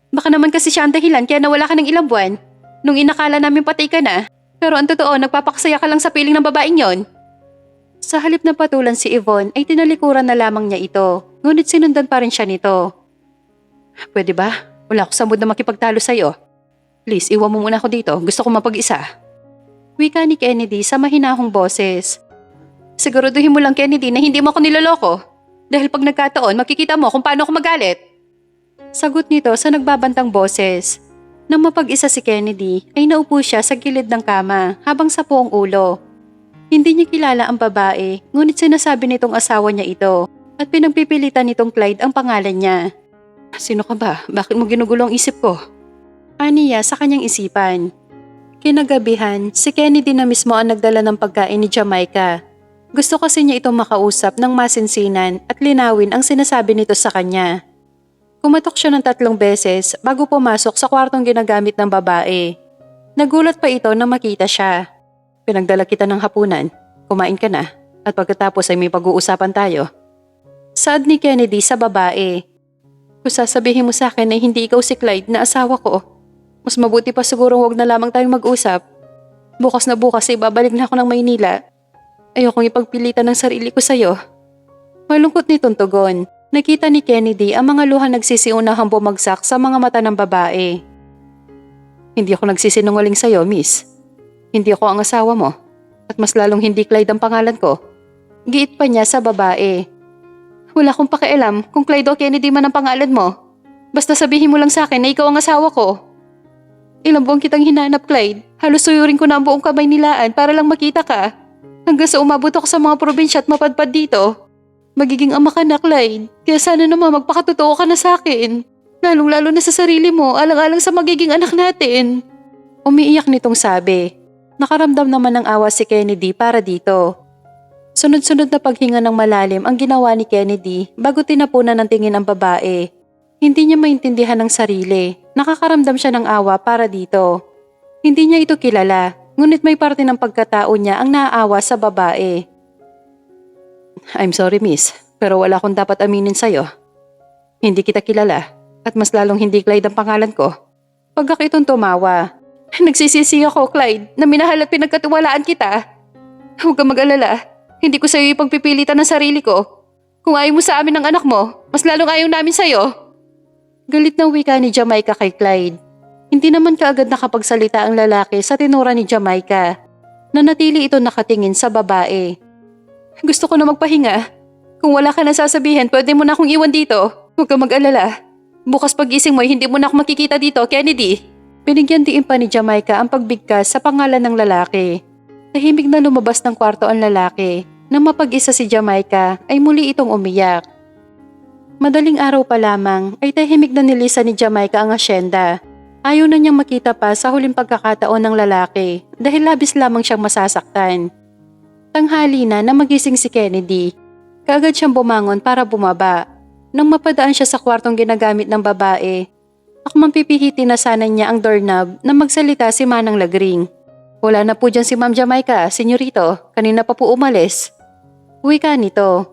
Baka naman kasi siya ang dahilan kaya nawala ka ng ilang buwan. Nung inakala namin patay ka na. Pero ang totoo, nagpapakasaya ka lang sa piling ng babaeng yon. Sa halip na patulan si Yvonne ay tinalikuran na lamang niya ito. Ngunit sinundan pa rin siya nito. Pwede ba? Wala ako sa mood na makipagtalo sa'yo. Please, iwan mo muna ako dito. Gusto ko mapag-isa. Wika ni Kennedy sa mahinahong boses. Siguraduhin mo lang, Kennedy, na hindi mo ako niloloko. Dahil pag nagkataon, makikita mo kung paano ako magalit. Sagot nito sa nagbabantang boses. Nang mapag-isa si Kennedy, ay naupo siya sa gilid ng kama habang sapo ang ulo. Hindi niya kilala ang babae, ngunit sinasabi nitong asawa niya ito at pinagpipilitan nitong Clyde ang pangalan niya. Sino ka ba? Bakit mo ginugulo ang isip ko? Aniya sa kanyang isipan. Kinagabihan, si Kennedy na mismo ang nagdala ng pagkain ni Jamaica. Gusto kasi niya itong makausap ng masinsinan at linawin ang sinasabi nito sa kanya. Kumatok siya ng 3 beses bago pumasok sa kwartong ginagamit ng babae. Nagulat pa ito na makita siya. Pinagdala kita ng hapunan. Kumain ka na. At pagkatapos ay may pag-uusapan tayo. Saad ni Kennedy sa babae. Kung sasabihin mo sa akin na hindi ikaw si Clyde na asawa ko, mas mabuti pa siguro wag na lamang tayong mag-usap. Bukas na bukas ay babalik na ako ng Maynila. Ayokong ipagpilitan ng sarili ko sa'yo. Malungkot nitong tugon. Nakita ni Kennedy ang mga luha nagsisiunahang bumagsak sa mga mata ng babae. Hindi ako nagsisinungaling sa'yo, miss. Hindi ako ang asawa mo. At mas lalong hindi Clyde ang pangalan ko. Giit pa niya sa babae. Wala akong pakialam kung Clyde o Kennedy man ang pangalan mo. Basta sabihin mo lang sa akin na ikaw ang asawa ko. Ilang buwan kitang hinanap, Clyde. Halos suyurin ko na ang buong kamay nilaan para lang makita ka. Hanggang sa umabot ako sa mga probinsya at mapadpad dito. Magiging ama ka na, Clyde. Kaya sana naman magpakatotoo ka na sa akin. Lalong-lalo na sa sarili mo, alang-alang sa magiging anak natin. Umiiyak nitong sabi. Nakaramdam naman ng awa si Kennedy para dito. Sunod-sunod na paghinga ng malalim ang ginawa ni Kennedy bago tinapunan ng tingin ang babae. Hindi niya maintindihan ng sarili. Nakakaramdam siya ng awa para dito. Hindi niya ito kilala, ngunit may parte ng pagkatao niya ang naaawa sa babae. I'm sorry, miss, pero wala akong dapat aminin sa'yo. Hindi kita kilala at mas lalong hindi Clyde ang pangalan ko. Pagka itong tumawa. Nagsisisi ako, Clyde, na minahal at pinagkatiwalaan kita. Huwag kang mag-alala. Hindi ko sa'yo ipagpipilitan ng sarili ko. Kung ayaw mo sa amin ng anak mo, mas lalong ayaw namin sa'yo. Galit na wika ni Jamaica kay Clyde. Hindi naman kaagad nakapagsalita ang lalaki sa tinura ni Jamaica. Nanatili ito nakatingin sa babae. Gusto ko na magpahinga. Kung wala ka na sasabihin, pwede mo na akong iwan dito. Huwag kang mag-alala. Bukas pag-gising mo, hindi mo na ako makikita dito, Kennedy. Binigyan diin pa ni Jamaica ang pagbigkas sa pangalan ng lalaki. Tahimik na lumabas ng kwarto ang lalaki. Nang mapag-isa si Jamaica ay muli itong umiyak. Madaling araw pa lamang ay tahimik na nilisan ni Jamaica ang asyenda. Ayaw na niyang makita pa sa huling pagkakataon ng lalaki dahil labis lamang siyang masasaktan. Tanghali na magising si Kennedy. Kaagad siyang bumangon para bumaba. Nang mapadaan siya sa kwartong ginagamit ng babae, akmang pipihitin na sana niya ang doorknob na magsalita si Manang Lagring. Wala na po dyan si Ma'am Jamaica, senyorito. Kanina pa po umalis. Wika nito.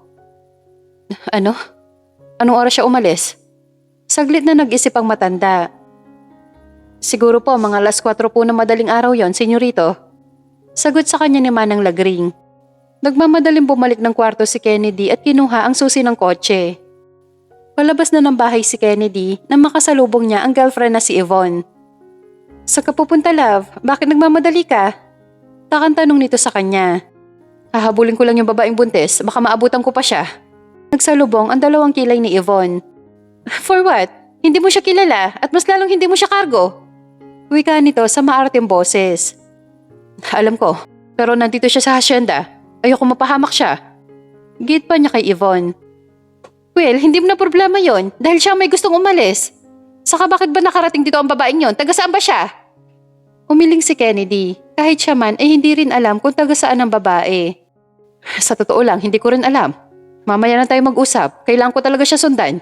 Ano? Anong oras siya umalis? Saglit na nag-isip ang matanda. Siguro po mga alas 4 po na madaling araw yon, senyorito. Sagot sa kanya ni Manang Lagring. Nagmamadaling bumalik ng kwarto si Kennedy at kinuha ang susi ng kotse. Palabas na ng bahay si Kennedy na makasalubong niya ang girlfriend na si Yvonne. Sa kapupunta, love? Bakit nagmamadali ka? Takang tanong nito sa kanya. Hahabulin ko lang yung babaeng buntis, baka maabutan ko pa siya. Nagsalubong ang dalawang kilay ni Yvonne. For what? Hindi mo siya kilala at mas lalong hindi mo siya kargo. Wika nito sa maarteng boses. Alam ko, pero nandito siya sa hasyenda. Ayoko mapahamak siya. Git pa niya kay Yvonne. Well, hindi mo na problema yon dahil siya may gustong umalis. Saka bakit ba nakarating dito ang babaeng yon? Taga saan ba siya? Umiling si Kennedy. Kahit siya man ay hindi rin alam kung taga saan ang babae. Sa totoo lang, hindi ko rin alam. Mamaya na tayo mag-usap. Kailangan ko talaga siya sundan.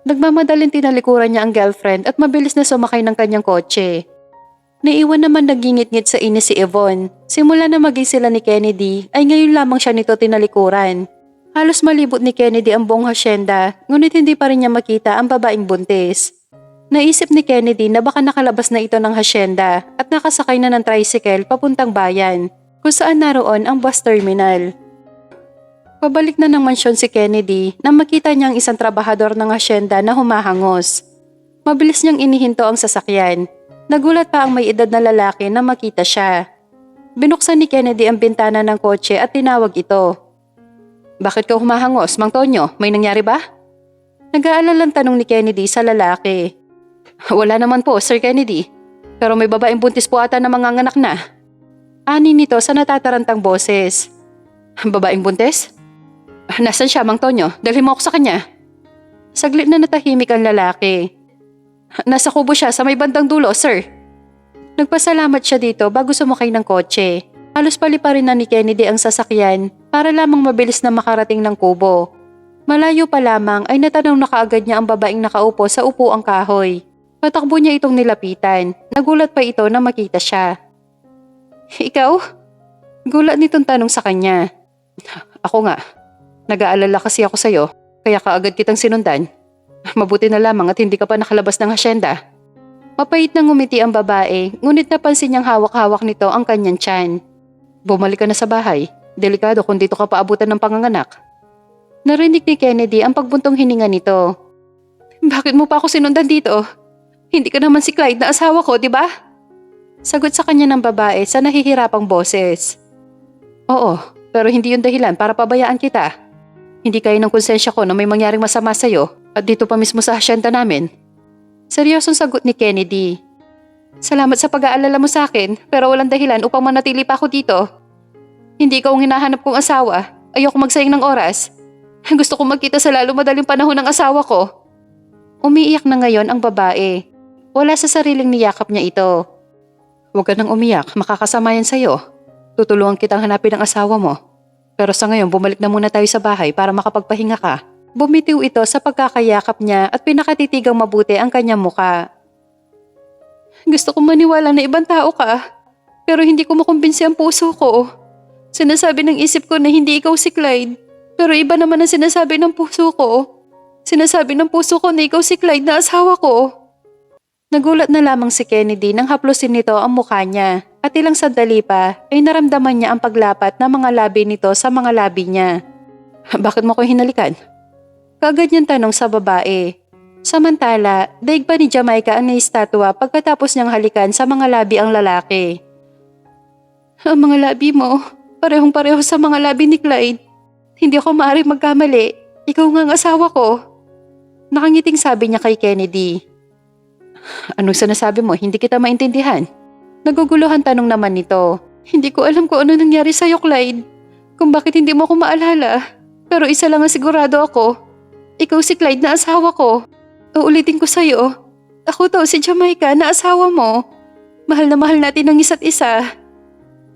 Nagmamadaling tinalikuran niya ang girlfriend at mabilis na sumakay ng kanyang kotse. Naiwan naman nagingit-ngit sa inis si Yvonne. Simula na maging sila ni Kennedy ay ngayon lamang siya nito tinalikuran. Halos malibot ni Kennedy ang buong hasyenda, ngunit hindi pa rin niya makita ang babaeng buntis. Naisip ni Kennedy na baka nakalabas na ito ng hasyenda at nakasakay na ng tricycle papuntang bayan, kung saan naroon ang bus terminal. Pabalik na ng mansyon si Kennedy nang makita niya ang isang trabahador ng hasyenda na humahangos. Mabilis niyang inihinto ang sasakyan. Nagulat pa ang may edad na lalaki na makita siya. Binuksan ni Kennedy ang bintana ng kotse at tinawag ito. "Bakit ka humahangos, Mang Tonyo? May nangyari ba?" Nag-aalalang tanong ni Kennedy sa lalaki. "Wala naman po, Sir Kennedy. Pero may babaeng buntis po ata na manganganak na." Ani nito sa natatarantang boses. "Babaeng buntis? Nasaan siya, Mang Tonyo? Dalhin mo ako sa kanya." Saglit na natahimik ang lalaki. "Nasa kubo siya sa may bandang dulo, sir." Nagpasalamat siya dito bago sumakay ng kotse. Halos paliparin na ni Kennedy ang sasakyan para lamang mabilis na makarating ng kubo. Malayo pa lamang ay natanong na kaagad niya ang babaeng nakaupo sa upuang kahoy. Patakbo niya itong nilapitan. Nagulat pa ito na makita siya. "Ikaw?" Gulat nitong tanong sa kanya. "Ako nga. Nag-aalala kasi ako sa'yo, kaya kaagad kitang sinundan. Mabuti na lamang at hindi ka pa nakalabas ng hasyenda." Mapait na ngumiti ang babae, ngunit napansin niyang hawak-hawak nito ang kanyang tiyan. "Bumalik ka na sa bahay. Delikado kung dito ka paabutan ng panganganak." Narinig ni Kennedy ang pagbuntong hininga nito. "Bakit mo pa ako sinundan dito? Hindi ka naman si Clyde na asawa ko, di ba?" Sagot sa kanya ng babae sa nahihirapang boses. "Oo, pero hindi yun dahilan para pabayaan kita. Hindi kayo ng konsensya ko na may mangyaring masama sa'yo at dito pa mismo sa hasyenda namin." Seryosong sagot ni Kennedy. "Salamat sa pag-aalala mo sa akin, pero walang dahilan upang manatili pa ako dito. Hindi ikaw ang hinahanap kong asawa. Ayoko magsayang ng oras. Gusto kong magkita sa lalo madaling panahon ng asawa ko." Umiiyak na ngayon ang babae. Wala sa sariling niyakap niya ito. "Huwag ka nang umiyak, makakasama yan sa'yo. Tutulungan kitang hanapin ang asawa mo. Pero sa ngayon bumalik na muna tayo sa bahay para makapagpahinga ka." Bumitiw ito sa pagkakayakap niya at pinakatitigang mabuti ang kanyang muka. "Gusto kong maniwala na ibang tao ka, pero hindi ko makumbinsi ang puso ko. Sinasabi ng isip ko na hindi ikaw si Clyde, pero iba naman ang sinasabi ng puso ko. Sinasabi ng puso ko na ikaw si Clyde na asawa ko." Nagulat na lamang si Kennedy nang haplusin nito ang mukha niya at ilang sandali pa ay naramdaman niya ang paglapat ng mga labi nito sa mga labi niya. "Bakit mo ko hinalikan?" Kaagad niyang tanong sa babae. Samantala, daig pa ni Jamaica ang naistatwa pagkatapos niyang halikan sa mga labi ang lalaki. "Ang mga labi mo, parehong-pareho sa mga labi ni Clyde. Hindi ako maaaring magkamali. Ikaw nga ang asawa ko." Nakangiting sabi niya kay Kennedy. "Anong sinasabi mo? Hindi kita maintindihan." Naguguluhan tanong naman nito. "Hindi ko alam kung ano nangyari sa'yo, Clyde. Kung bakit hindi mo ako maalala. Pero isa lang ang sigurado ako. Ikaw si Clyde na asawa ko. Uulitin ko sa'yo. Ako daw si Jamaica na asawa mo. Mahal na mahal natin ang isa't isa."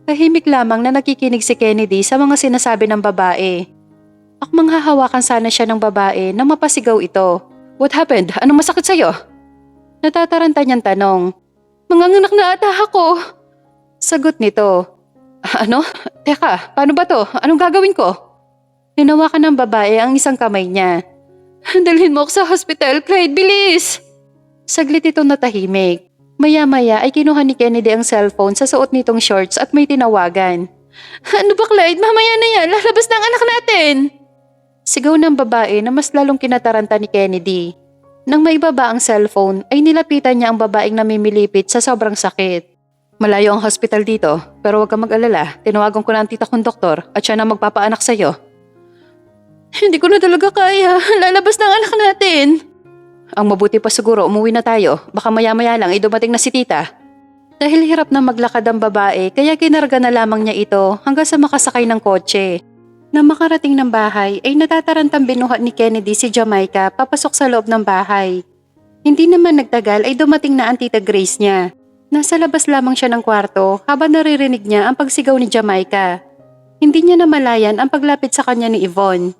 Tahimik lamang na nakikinig si Kennedy sa mga sinasabi ng babae. Akmang hahawakan sana siya ng babae na mapasigaw ito. "What happened? Anong masakit sa'yo?" Natataranta niyang tanong. "Manganganak na ata ako." Sagot nito. "Ano? Teka, paano ba to? Anong gagawin ko?" Hinawakan ng babae ang isang kamay niya. "Dalhin mo ako sa hospital, Clyde, bilis!" Saglit itong natahimik. Maya-maya ay kinuha ni Kennedy ang cellphone sa suot nitong shorts at may tinawagan. "Ano ba, Clyde? Mamaya na yan. Lalabas na ang anak natin!" Sigaw ng babae na mas lalong kinataranta ni Kennedy. Nang maibaba ang cellphone ay nilapitan niya ang babaeng namimilipit sa sobrang sakit. "Malayo ang hospital dito, pero huwag kang mag-alala. Tinawagan ko na ang tita kong doktor at siya na magpapaanak sa'yo." "Hindi ko na talaga kaya. Lalabas na ang anak natin." "Ang mabuti pa siguro umuwi na tayo. Baka maya-maya lang ay dumating na si tita." Dahil hirap na maglakad ang babae kaya kinarga na lamang niya ito hanggang sa makasakay ng kotse. Nang makarating ng bahay ay natatarantang binuhat ni Kennedy si Jamaica papasok sa loob ng bahay. Hindi naman nagtagal ay dumating na ang tita Grace niya. Nasa labas lamang siya ng kwarto habang naririnig niya ang pagsigaw ni Jamaica. Hindi niya namalayan ang paglapit sa kanya ni Yvonne.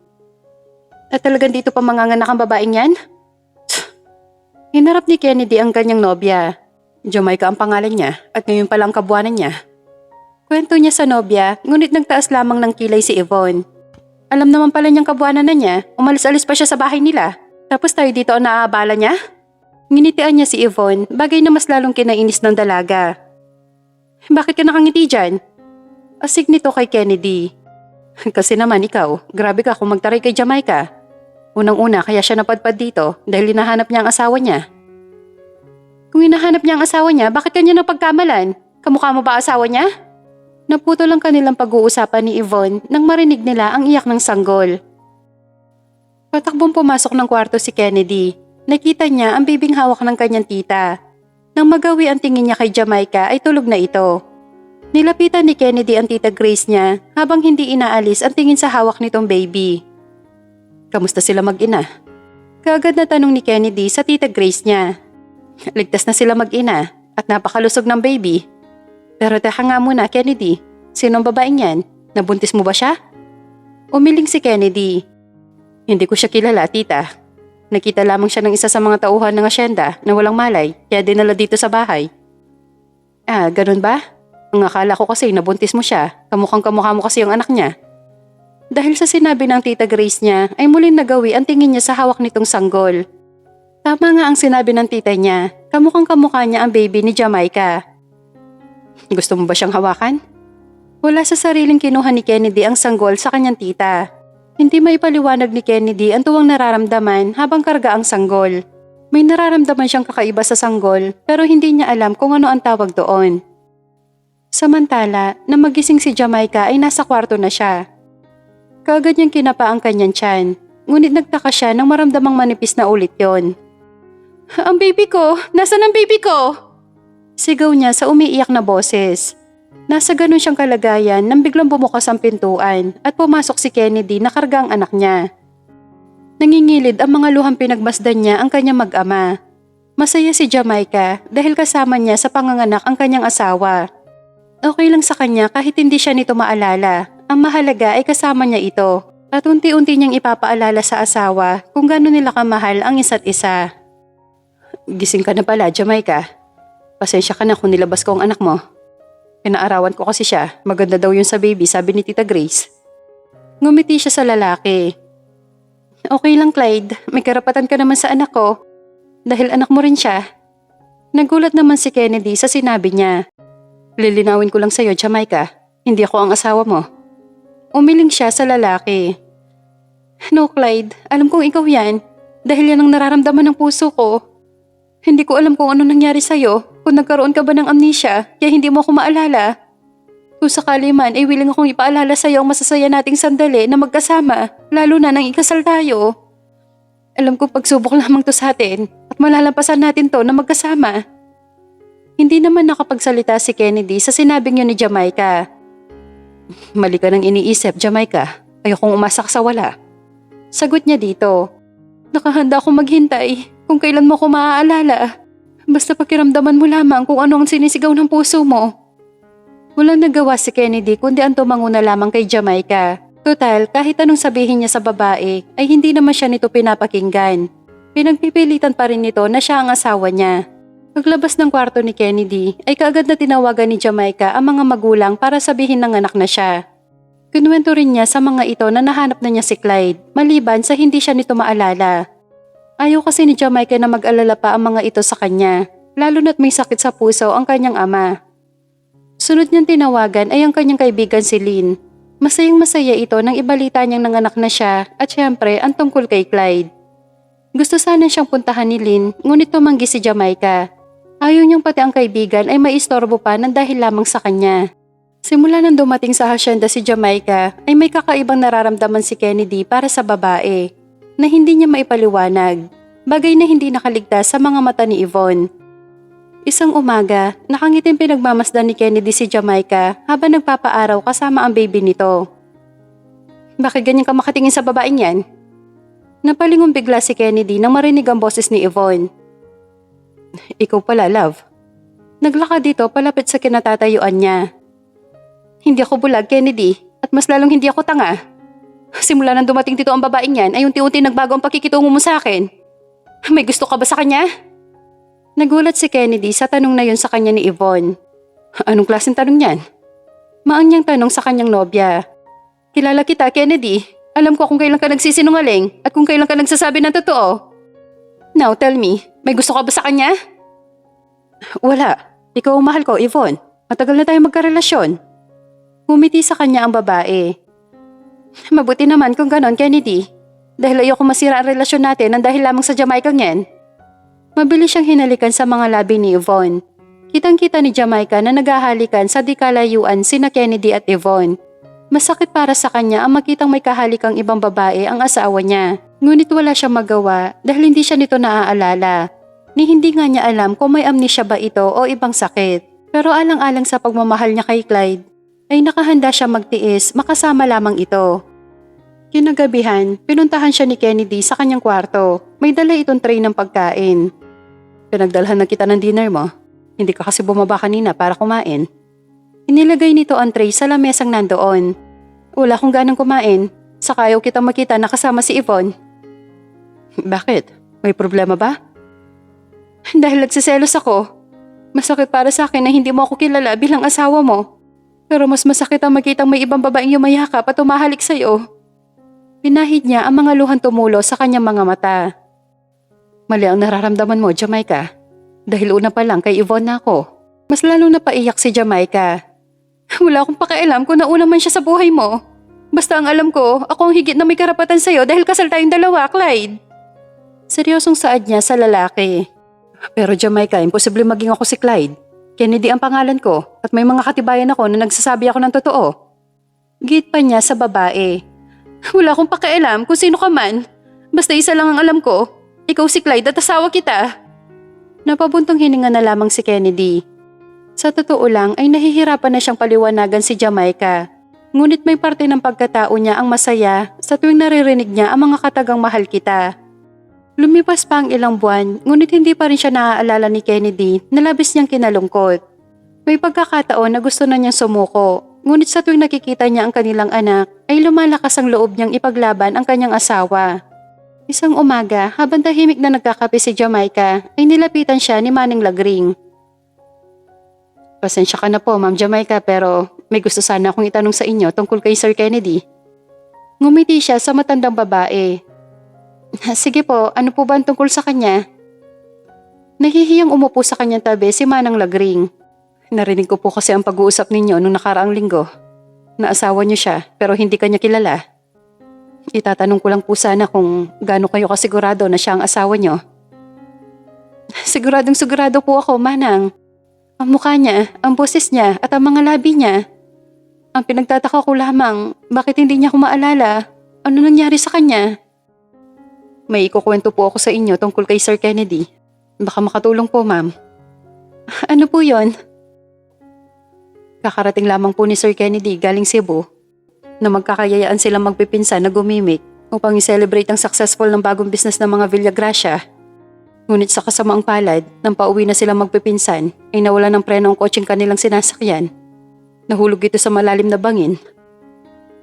At talagang dito pa manganganak ang babaeng yan? Hinarap ni Kennedy ang kanyang nobya. Jamaica ang pangalan niya at ngayon pa lang kabuanan niya. Kwento niya sa nobya, ngunit nagtaas lamang ng kilay si Yvonne. Alam naman pala niyang kabuanan na niya, umalis-alis pa siya sa bahay nila. Tapos tayo dito ang naaabala niya? Nginitian niya si Yvonne, bagay na mas lalong kinainis ng dalaga. Bakit ka nakangiti dyan? Asig nito kay Kennedy. Kasi naman ikaw, grabe ka kung magtaray kay Jamaica. Unang-una kaya siya napadpad dito dahil hinahanap niya ang asawa niya. Kung hinahanap niya ang asawa niya, bakit kanya napagkamalan? Kamukha mo ba asawa niya? Naputo lang kanilang pag-uusapan ni Yvonne nang marinig nila ang iyak ng sanggol. Patakbong pumasok ng kwarto si Kennedy. Nakita niya ang bibing hawak ng kanyang tita. Nang magawi ang tingin niya kay Jamaica ay tulog na ito. Nilapitan ni Kennedy ang tita Grace niya habang hindi inaalis ang tingin sa hawak nitong baby. Kamusta sila mag-ina? Kaagad na tanong ni Kennedy sa tita Grace niya. Ligtas na sila mag-ina at napakalusog ng baby. Pero teka nga muna Kennedy, sinong babaeng yan? Nabuntis mo ba siya? Umiling si Kennedy. Hindi ko siya kilala tita. Nakita lamang siya ng isa sa mga tauhan ng asyenda na walang malay kaya dinala dito sa bahay. Ah, ganun ba? Ang akala ko kasi nabuntis mo siya, kamukhang kamukha mo kasi yung anak niya. Dahil sa sinabi ng tita Grace niya ay muling nagawi ang tingin niya sa hawak nitong sanggol. Tama nga ang sinabi ng tita niya, kamukhang kamukha niya ang baby ni Jamaica. Gusto mo ba siyang hawakan? Wala sa sariling kinuha ni Kennedy ang sanggol sa kanyang tita. Hindi maipaliwanag ni Kennedy ang tuwang nararamdaman habang karga ang sanggol. May nararamdaman siyang kakaiba sa sanggol pero hindi niya alam kung ano ang tawag doon. Samantala, nang magising si Jamaica ay nasa kwarto na siya. Kaagad niyang kinapa ang kanyang tiyan, ngunit nagtaka siya nang maramdamang manipis na ulit yon. Ang baby ko! Nasaan ang baby ko? Sigaw niya sa umiiyak na boses. Nasa ganun siyang kalagayan nang biglang bumukas ang pintuan at pumasok si Kennedy na karga ang anak niya. Nangingilid ang mga luhang pinagmasdan niya ang kanyang mag-ama. Masaya si Jamaica dahil kasama niya sa panganganak ang kanyang asawa. Okay lang sa kanya kahit hindi siya nito maalala. Ang mahalaga ay kasama niya ito at unti-unti niyang ipapaalala sa asawa kung gaano nila kamahal ang isa't isa. Gising ka na pala, Jamaica. Pasensya ka na kung nilabas ko ang anak mo. Pinaarawan ko kasi siya. Maganda daw yun sa baby, sabi ni Tita Grace. Ngumiti siya sa lalaki. Okay lang, Clyde. May karapatan ka naman sa anak ko. Dahil anak mo rin siya. Nagulat naman si Kennedy sa sinabi niya. Lilinawin ko lang sa'yo, Jamaica. Hindi ako ang asawa mo. Umiling siya sa lalaki. No, Clyde. Alam kong ikaw yan. Dahil yan ang nararamdaman ng puso ko. Hindi ko alam kung ano nangyari sa'yo. Kung nagkaroon ka ba ng amnesia, kaya hindi mo ako maalala. Kung sakali man, ay willing akong ipaalala sa'yo ang masasaya nating sandali na magkasama, lalo na nang ikasal tayo. Alam ko pagsubok lamang to sa atin at malalampasan natin to na magkasama. Hindi naman nakapagsalita si Kennedy sa sinabing yun ni Jamaica. Mali ka nang iniisip, Jamaica. Ayokong umasak sa wala. Sagot niya dito. Nakahanda akong maghintay kung kailan mo ko maaalala. Basta pakiramdaman mo lamang kung ano ang sinisigaw ng puso mo. Walang nagawa si Kennedy kundi ang tumanguna lamang kay Jamaica. Total, kahit anong sabihin niya sa babae ay hindi naman siya nito pinapakinggan. Pinagpipilitan pa rin nito na siya ang asawa niya. Paglabas ng kwarto ni Kennedy ay kaagad na tinawagan ni Jamaica ang mga magulang para sabihin ng anak na siya. Kinuwento rin niya sa mga ito na nahanap na niya si Clyde maliban sa hindi siya nito maalala. Ayaw kasi ni Jamaica na mag-alala pa ang mga ito sa kanya, lalo na't may sakit sa puso ang kanyang ama. Sunod niyang tinawagan ay ang kanyang kaibigan si Lynn. Masayang masaya ito nang ibalita niyang nanganak na siya at syempre ang tungkol kay Clyde. Gusto sana siyang puntahan ni Lynn ngunit tumanggi si Jamaica. Ayaw niyang pati ang kaibigan ay maistorbo pa ng dahil lamang sa kanya. Simula nang dumating sa hasyenda si Jamaica ay may kakaibang nararamdaman si Kennedy para sa babae na hindi niya maipaliwanag, bagay na hindi nakaligtas sa mga mata ni Yvonne. Isang umaga, nakangiting pinagmamasdan ni Kennedy si Jamaica habang nagpapaaraw kasama ang baby nito. Bakit ganyan ka makatingin sa babaeng yan? Napalingon bigla si Kennedy nang marinig ang boses ni Yvonne. Ikaw pala, love. Naglakad dito palapit sa kinatatayuan niya. Hindi ako bulag, Kennedy. At mas lalong hindi ako tanga. Simula nang dumating dito ang babaeng yan ay unti-unti nagbago ang pakikitungo mo sa akin. May gusto ka ba sa kanya? Nagulat si Kennedy sa tanong na yun sa kanya ni Yvonne. Anong klaseng tanong yan? Maanyang tanong sa kanyang nobya. Kilala kita, Kennedy. Alam ko kung kailan ka nagsisinungaling at kung kailan ka nagsasabi ng totoo. Now tell me, may gusto ka ba sa kanya? Wala. Ikaw ang mahal ko, Yvonne. Matagal na tayong magkarelasyon. Humiti sa kanya ang babae. Mabuti naman kung ganon, Kennedy. Dahil ayoko masira ang relasyon natin nang dahil lamang sa Jamaica yan. Mabilis siyang hinalikan sa mga labi ni Yvonne. Kitang-kita ni Jamaica na naghahalikan sa di kalayuan sina Kennedy at Yvonne. Masakit para sa kanya ang makitang may kahalikang ibang babae ang asawa niya. Ngunit wala siyang magawa dahil hindi siya nito naaalala. Ni hindi nga niya alam kung may amnesia ba ito o ibang sakit. Pero alang-alang sa pagmamahal niya kay Clyde, ay nakahanda siya magtiis makasama lamang ito. Kinagabihan, pinuntahan siya ni Kennedy sa kanyang kwarto. May dala itong tray ng pagkain. Pinagdalhan na kita ng dinner mo. Hindi ka kasi bumaba kanina para kumain. Inilagay nito ang tray sa lamesang nandoon. Wala akong ganang kumain. Saka ayaw kitang makita na kasama si Yvonne. Bakit? May problema ba? Dahil nagsiselos ako. Masakit para sa akin na hindi mo ako kilala bilang asawa mo. Pero mas masakit ang makitang may ibang babaeng yumayakap at umahalik sa'yo. Pinahid niya ang mga luhang tumulo sa kanyang mga mata. Mali ang nararamdaman mo, Jamaica. Dahil una pa lang kay Yvonne na ako. Mas lalong napaiyak si Jamaica. Wala akong pakialam kung nauna man siya sa buhay mo. Basta ang alam ko, ako ang higit na may karapatan sa'yo dahil kasal tayong dalawa, Clyde. Seryosong saad niya sa lalaki. Pero Jamaica, imposible maging ako si Clyde. Kennedy ang pangalan ko at may mga katibayan ako na nagsasabi ako ng totoo. Git pa niya sa babae. Wala akong pakialam kung sino ka man. Basta isa lang ang alam ko. Ikaw si Clyde at asawa kita. Napabuntong hininga na lamang si Kennedy. Sa totoo lang ay nahihirapan na siyang paliwanagan si Jamaica. Ngunit may parte ng pagkatao niya ang masaya sa tuwing naririnig niya ang mga katagang mahal kita. Lumipas pa ang ilang buwan, ngunit hindi pa rin siya naaalala ni Kennedy na labis niyang kinalungkot. May pagkakataon na gusto na niyang sumuko, ngunit sa tuwing nakikita niya ang kanilang anak, ay lumalakas ang loob niyang ipaglaban ang kanyang asawa. Isang umaga, habang tahimik na nagkakape si Jamaica, ay nilapitan siya ni Manning Lagring. Pasensya ka na po, Ma'am Jamaica, pero may gusto sana akong itanong sa inyo tungkol kay Sir Kennedy. Ngumiti siya sa matandang babae. Sige po, ano po ba ang tungkol sa kanya? Nahihiyang umupo sa kanyang tabi si Manang Lagring. Narinig ko po kasi ang pag-uusap ninyo nung nakaraang linggo. Naasawa niyo siya pero hindi kanya kilala. Itatanong ko lang po sana kung gaano kayo kasigurado na siya ang asawa niyo. Siguradong sigurado po ako, Manang. Ang mukha niya, ang boses niya at ang mga labi niya. Ang pinagtataka ko lamang, bakit hindi niya ako maalala? Ano nangyari sa kanya? May ikukwento po ako sa inyo tungkol kay Sir Kennedy. Baka makatulong po, ma'am. Ano po yon? Kakarating lamang po ni Sir Kennedy galing Cebu na magkakayayaan silang magpipinsan na gumimik upang i-celebrate ang successful ng bagong business ng mga Villagracia. Ngunit sa kasamaang palad, nang pauwi na silang magpipinsan, ay nawala ng preno ang kotseng kanilang sinasakyan. Nahulog ito sa malalim na bangin.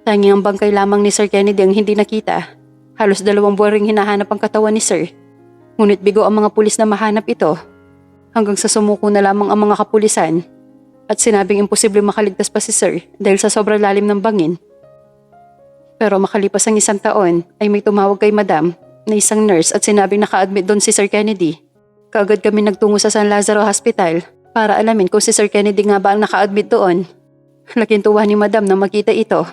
Tanging ang bangkay lamang ni Sir Kennedy ang hindi nakita. Halos 2 buwan ring hinahanap ang katawan ni Sir. Ngunit bigo ang mga pulis na mahanap ito. Hanggang sa sumuko na lamang ang mga kapulisan at sinabing imposible makaligtas pa si Sir dahil sa sobrang lalim ng bangin. Pero makalipas ang 1 taon ay may tumawag kay Madam na isang nurse at sinabing naka-admit doon si Sir Kennedy. Kaagad kami nagtungo sa San Lazaro Hospital para alamin kung si Sir Kennedy nga ba ang naka-admit doon. Laking tuwa ni Madam na makita ito.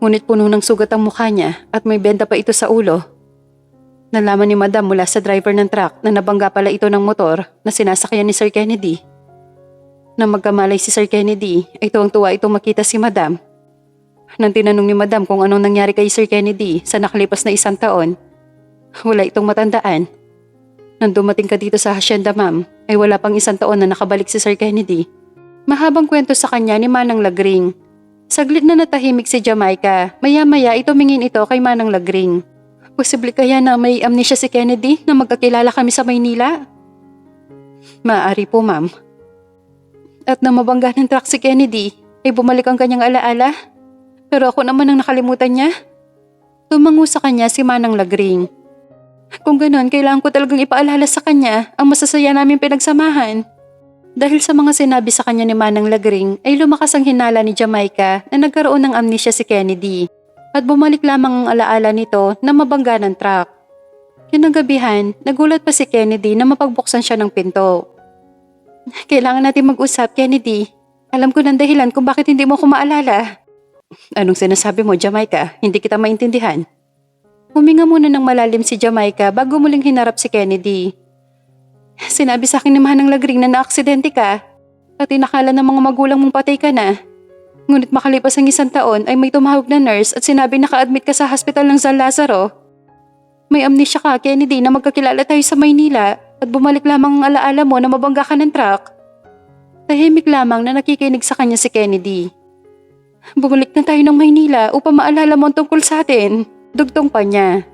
Ngunit puno ng sugat ang mukha niya at may benda pa ito sa ulo. Nalaman ni Madam mula sa driver ng truck na nabangga pala ito ng motor na sinasakyan ni Sir Kennedy. Nang magkamalay si Sir Kennedy, ay tuwang-tuwa itong makita si Madam. Nang tinanong ni Madam kung anong nangyari kay Sir Kennedy sa nakalipas na 1 taon, wala itong matandaan. Nang dumating ka dito sa hacienda, ma'am, ay wala pang 1 taon na nakabalik si Sir Kennedy. Mahabang kwento sa kanya ni Manang Lagring. Saglit na natahimik si Jamaica, maya-maya itumingin ito kay Manang Lagring. Posible kaya na may amnesia si Kennedy na magkakilala kami sa Maynila? Maaari po, ma'am. At na mabangga ng truck si Kennedy, ay bumalik ang kanyang alaala? Pero ako naman ang nakalimutan niya. Tumango sa kanya si Manang Lagring. Kung ganon, kailangan ko talagang ipaalala sa kanya ang masasaya namin pinagsamahan. Dahil sa mga sinabi sa kanya ni Manang Lagring ay lumakas ang hinala ni Jamaica na nagkaroon ng amnesia si Kennedy at bumalik lamang ang alaala nito na mabangga ng truck. Kinagabihan, nagulat pa si Kennedy na mapagbuksan siya ng pinto. Kailangan natin mag-usap, Kennedy. Alam ko ng dahilan kung bakit hindi mo ko maalala. Anong sinasabi mo, Jamaica? Hindi kita maintindihan. Huminga muna ng malalim si Jamaica bago muling hinarap si Kennedy. Sinabi sa akin ni Manang Lagring na naaksidente ka at inakala ng mga magulang mong patay ka na. Ngunit makalipas ang 1 taon ay may tumawag na nurse at sinabi na ka-admit ka sa hospital ng San Lazaro. May amnesia ka, Kennedy, na magkakilala tayo sa Maynila at bumalik lamang ang alaala mo na mabangga ka ng truck. Tahimik lamang na nakikinig sa kanya si Kennedy. Bumalik na tayo ng Maynila upang maalala mo ang tungkol sa atin. Dugtong pa niya.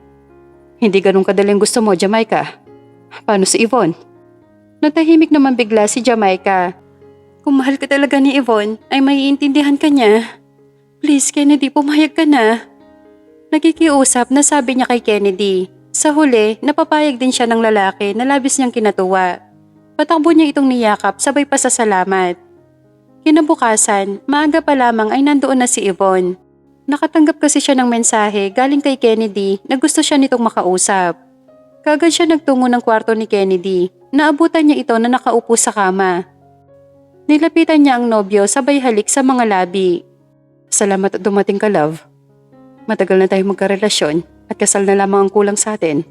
Hindi ganun kadaling gusto mo, Jamaica. Paano si Yvonne? Natahimik naman bigla si Jamaica. Kung mahal ka talaga ni Yvonne, ay maiintindihan ka niya. Please, Kennedy, pumayag ka na. Nakikiusap na sabi niya kay Kennedy. Sa huli, napapayag din siya ng lalaki na labis niyang kinatuwa. Patakbo niya itong niyakap sabay pasasalamat. Kinabukasan, maaga pa lamang ay nandoon na si Yvonne. Nakatanggap kasi siya ng mensahe galing kay Kennedy na gusto siya nitong makausap. Kagad siya nagtungo ng kwarto ni Kennedy. Naabutan niya ito na nakaupo sa kama. Nilapitan niya ang nobyo sabay halik sa mga labi. Salamat at dumating ka, love. Matagal na tayong magkarelasyon at kasal na lamang ang kulang sa atin.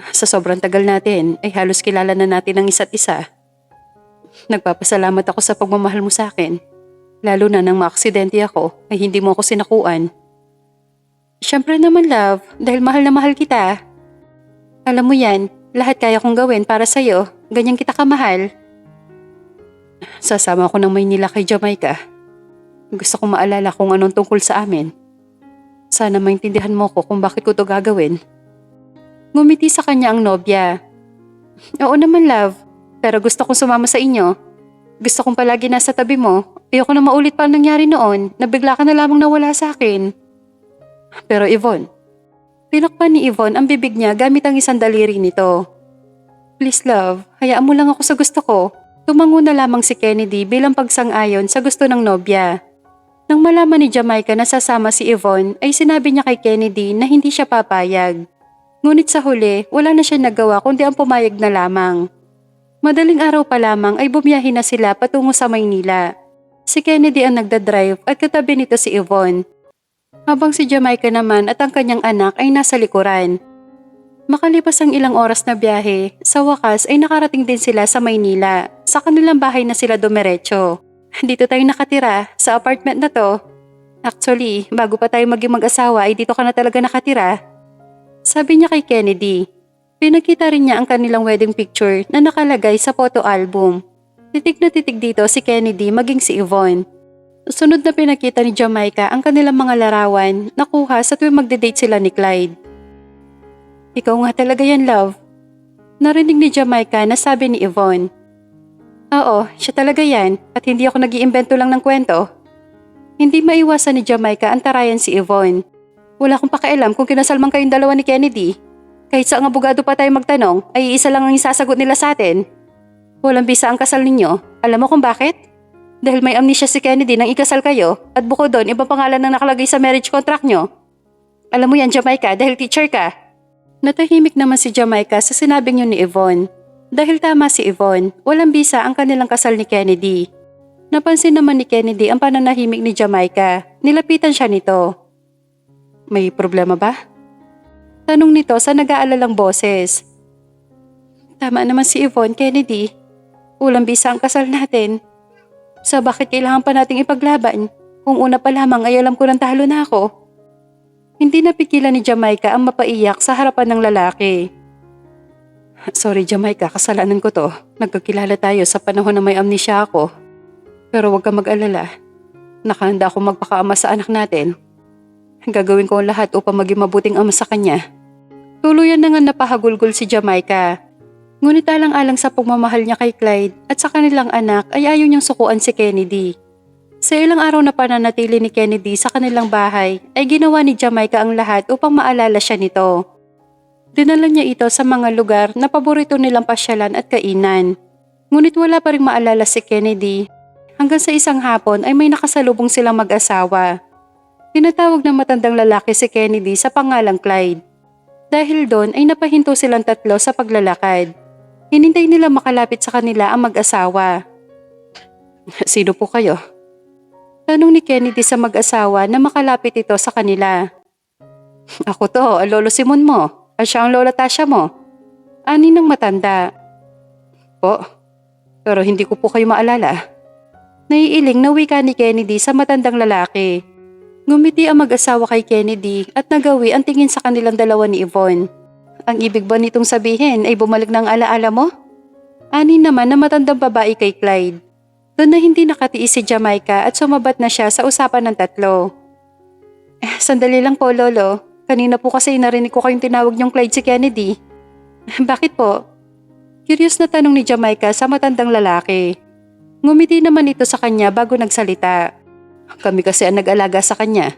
Sa sobrang tagal natin ay halos kilala na natin ang isa't isa. Nagpapasalamat ako sa pagmamahal mo sa akin. Lalo na nang maaksidente ako ay hindi mo ako sinakuan. Siyempre naman, love, dahil mahal na mahal kita. Alam mo yan, lahat kaya kong gawin para sa'yo. Ganyan kita kamahal. Sasama ako ng Maynila kay Jamaica. Gusto kong maalala kung anong tungkol sa amin. Sana maintindihan mo ko kung bakit ko to gagawin. Ngumiti sa kanya ang nobya. Oo naman, love. Pero gusto kong sumama sa inyo. Gusto kong palagi nasa tabi mo. Ayoko na maulit pa ang nangyari noon na bigla ka na lamang nawala sa akin. Pero Yvonne, tinakpan ni Yvonne ang bibig niya gamit ang isang daliri nito. Please, love, hayaan mo lang ako sa gusto ko. Tumango na lamang si Kennedy bilang pagsang-ayon sa gusto ng nobya. Nang malaman ni Jamaica na sasama si Yvonne ay sinabi niya kay Kennedy na hindi siya papayag. Ngunit sa huli, wala na siya nagawa kundi ang pumayag na lamang. Madaling araw pa lamang ay bumiyahe na sila patungo sa Maynila. Si Kennedy ang nagdadrive at katabi nito si Yvonne. Habang si Jamaica naman at ang kanyang anak ay nasa likuran. Makalipas ang ilang oras na biyahe, sa wakas ay nakarating din sila sa Maynila. Sa kanilang bahay na sila dumiretso. Dito tayo nakatira, sa apartment na to. Actually, bago pa tayo maging mag-asawa ay dito ka na talaga nakatira. Sabi niya kay Kennedy. Pinakita rin niya ang kanilang wedding picture na nakalagay sa photo album. Titig na titig dito si Kennedy maging si Yvonne. Sunod na pinakita ni Jamaica ang kanilang mga larawan na kuha sa tuwing magde-date sila ni Clyde. Ikaw nga talaga yan, love. Narinig ni Jamaica na sabi ni Yvonne. Oo, siya talaga yan at hindi ako nag-iimbento lang ng kwento. Hindi maiwasan ni Jamaica ang tarayan si Yvonne. Wala akong pakialam kung kinasal man kayong dalawa ni Kennedy. Kahit sa ang abogado pa tayo magtanong ay isa lang ang isasagot nila sa atin. Walang bisa ang kasal ninyo. Alam mo kung bakit? Dahil may amnesia si Kennedy nang ikasal kayo at bukod doon ibang pangalan nang nakalagay sa marriage contract nyo. Alam mo yan, Jamaica, dahil teacher ka. Natahimik naman si Jamaica sa sinabing yun ni Yvonne. Dahil tama si Yvonne, walang bisa ang kanilang kasal ni Kennedy. Napansin naman ni Kennedy ang pananahimik ni Jamaica. Nilapitan siya nito. May problema ba? Tanong nito sa nag-aalalang boses. Tama naman si Yvonne, Kennedy. Walang bisa ang kasal natin. Sa bakit kailangan pa nating ipaglaban kung una pa lamang ay alam ko ng talo na ako. Hindi napigilan ni Jamaica ang mapaiyak sa harapan ng lalaki. Sorry Jamaica, kasalanan ko to. Nagkakilala tayo sa panahon na may amnesia ako. Pero huwag kang mag-alala. Nakahanda akong magpakaama sa anak natin. Gagawin ko ang lahat upang maging mabuting ama sa kanya. Tuluyan na nga napahagulgol si Jamaica. Ngunit alang-alang sa pagmamahal niya kay Clyde at sa kanilang anak ay ayaw niyang sukuan si Kennedy. Sa ilang araw na pananatili ni Kennedy sa kanilang bahay ay ginawa ni Jamaica ang lahat upang maalala siya nito. Dinala niya ito sa mga lugar na paborito nilang pasyalan at kainan. Ngunit wala pa ring maalala si Kennedy hanggang sa isang hapon ay may nakasalubong silang mag-asawa. Tinatawag ng matandang lalaki si Kennedy sa pangalang Clyde. Dahil doon ay napahinto silang tatlo sa paglalakad. Hinintay nila makalapit sa kanila ang mag-asawa. Sino po kayo? Tanong ni Kennedy sa mag-asawa na makalapit ito sa kanila. Ako to, ang lolo Simon mo. At siya ang lola Tasha mo. Ani ng matanda. Po, pero hindi ko po kayo maalala. Naiiling na wika ni Kennedy sa matandang lalaki. Ngumiti ang mag-asawa kay Kennedy at nagawi ang tingin sa kanilang dalawa ni Yvonne. Ang ibig ba nitong sabihin ay bumalik ng alaala mo? Ani naman na matandang babae kay Clyde. Doon na hindi nakatiis si Jamaica at sumabat na siya sa usapan ng tatlo. Sandali lang po, Lolo. Kanina po kasi narinig ko kayong tinawag niyong Clyde si Kennedy. Bakit po? Curious na tanong ni Jamaica sa matandang lalaki. Ngumiti naman ito sa kanya bago nagsalita. Kami kasi ang nag-alaga sa kanya.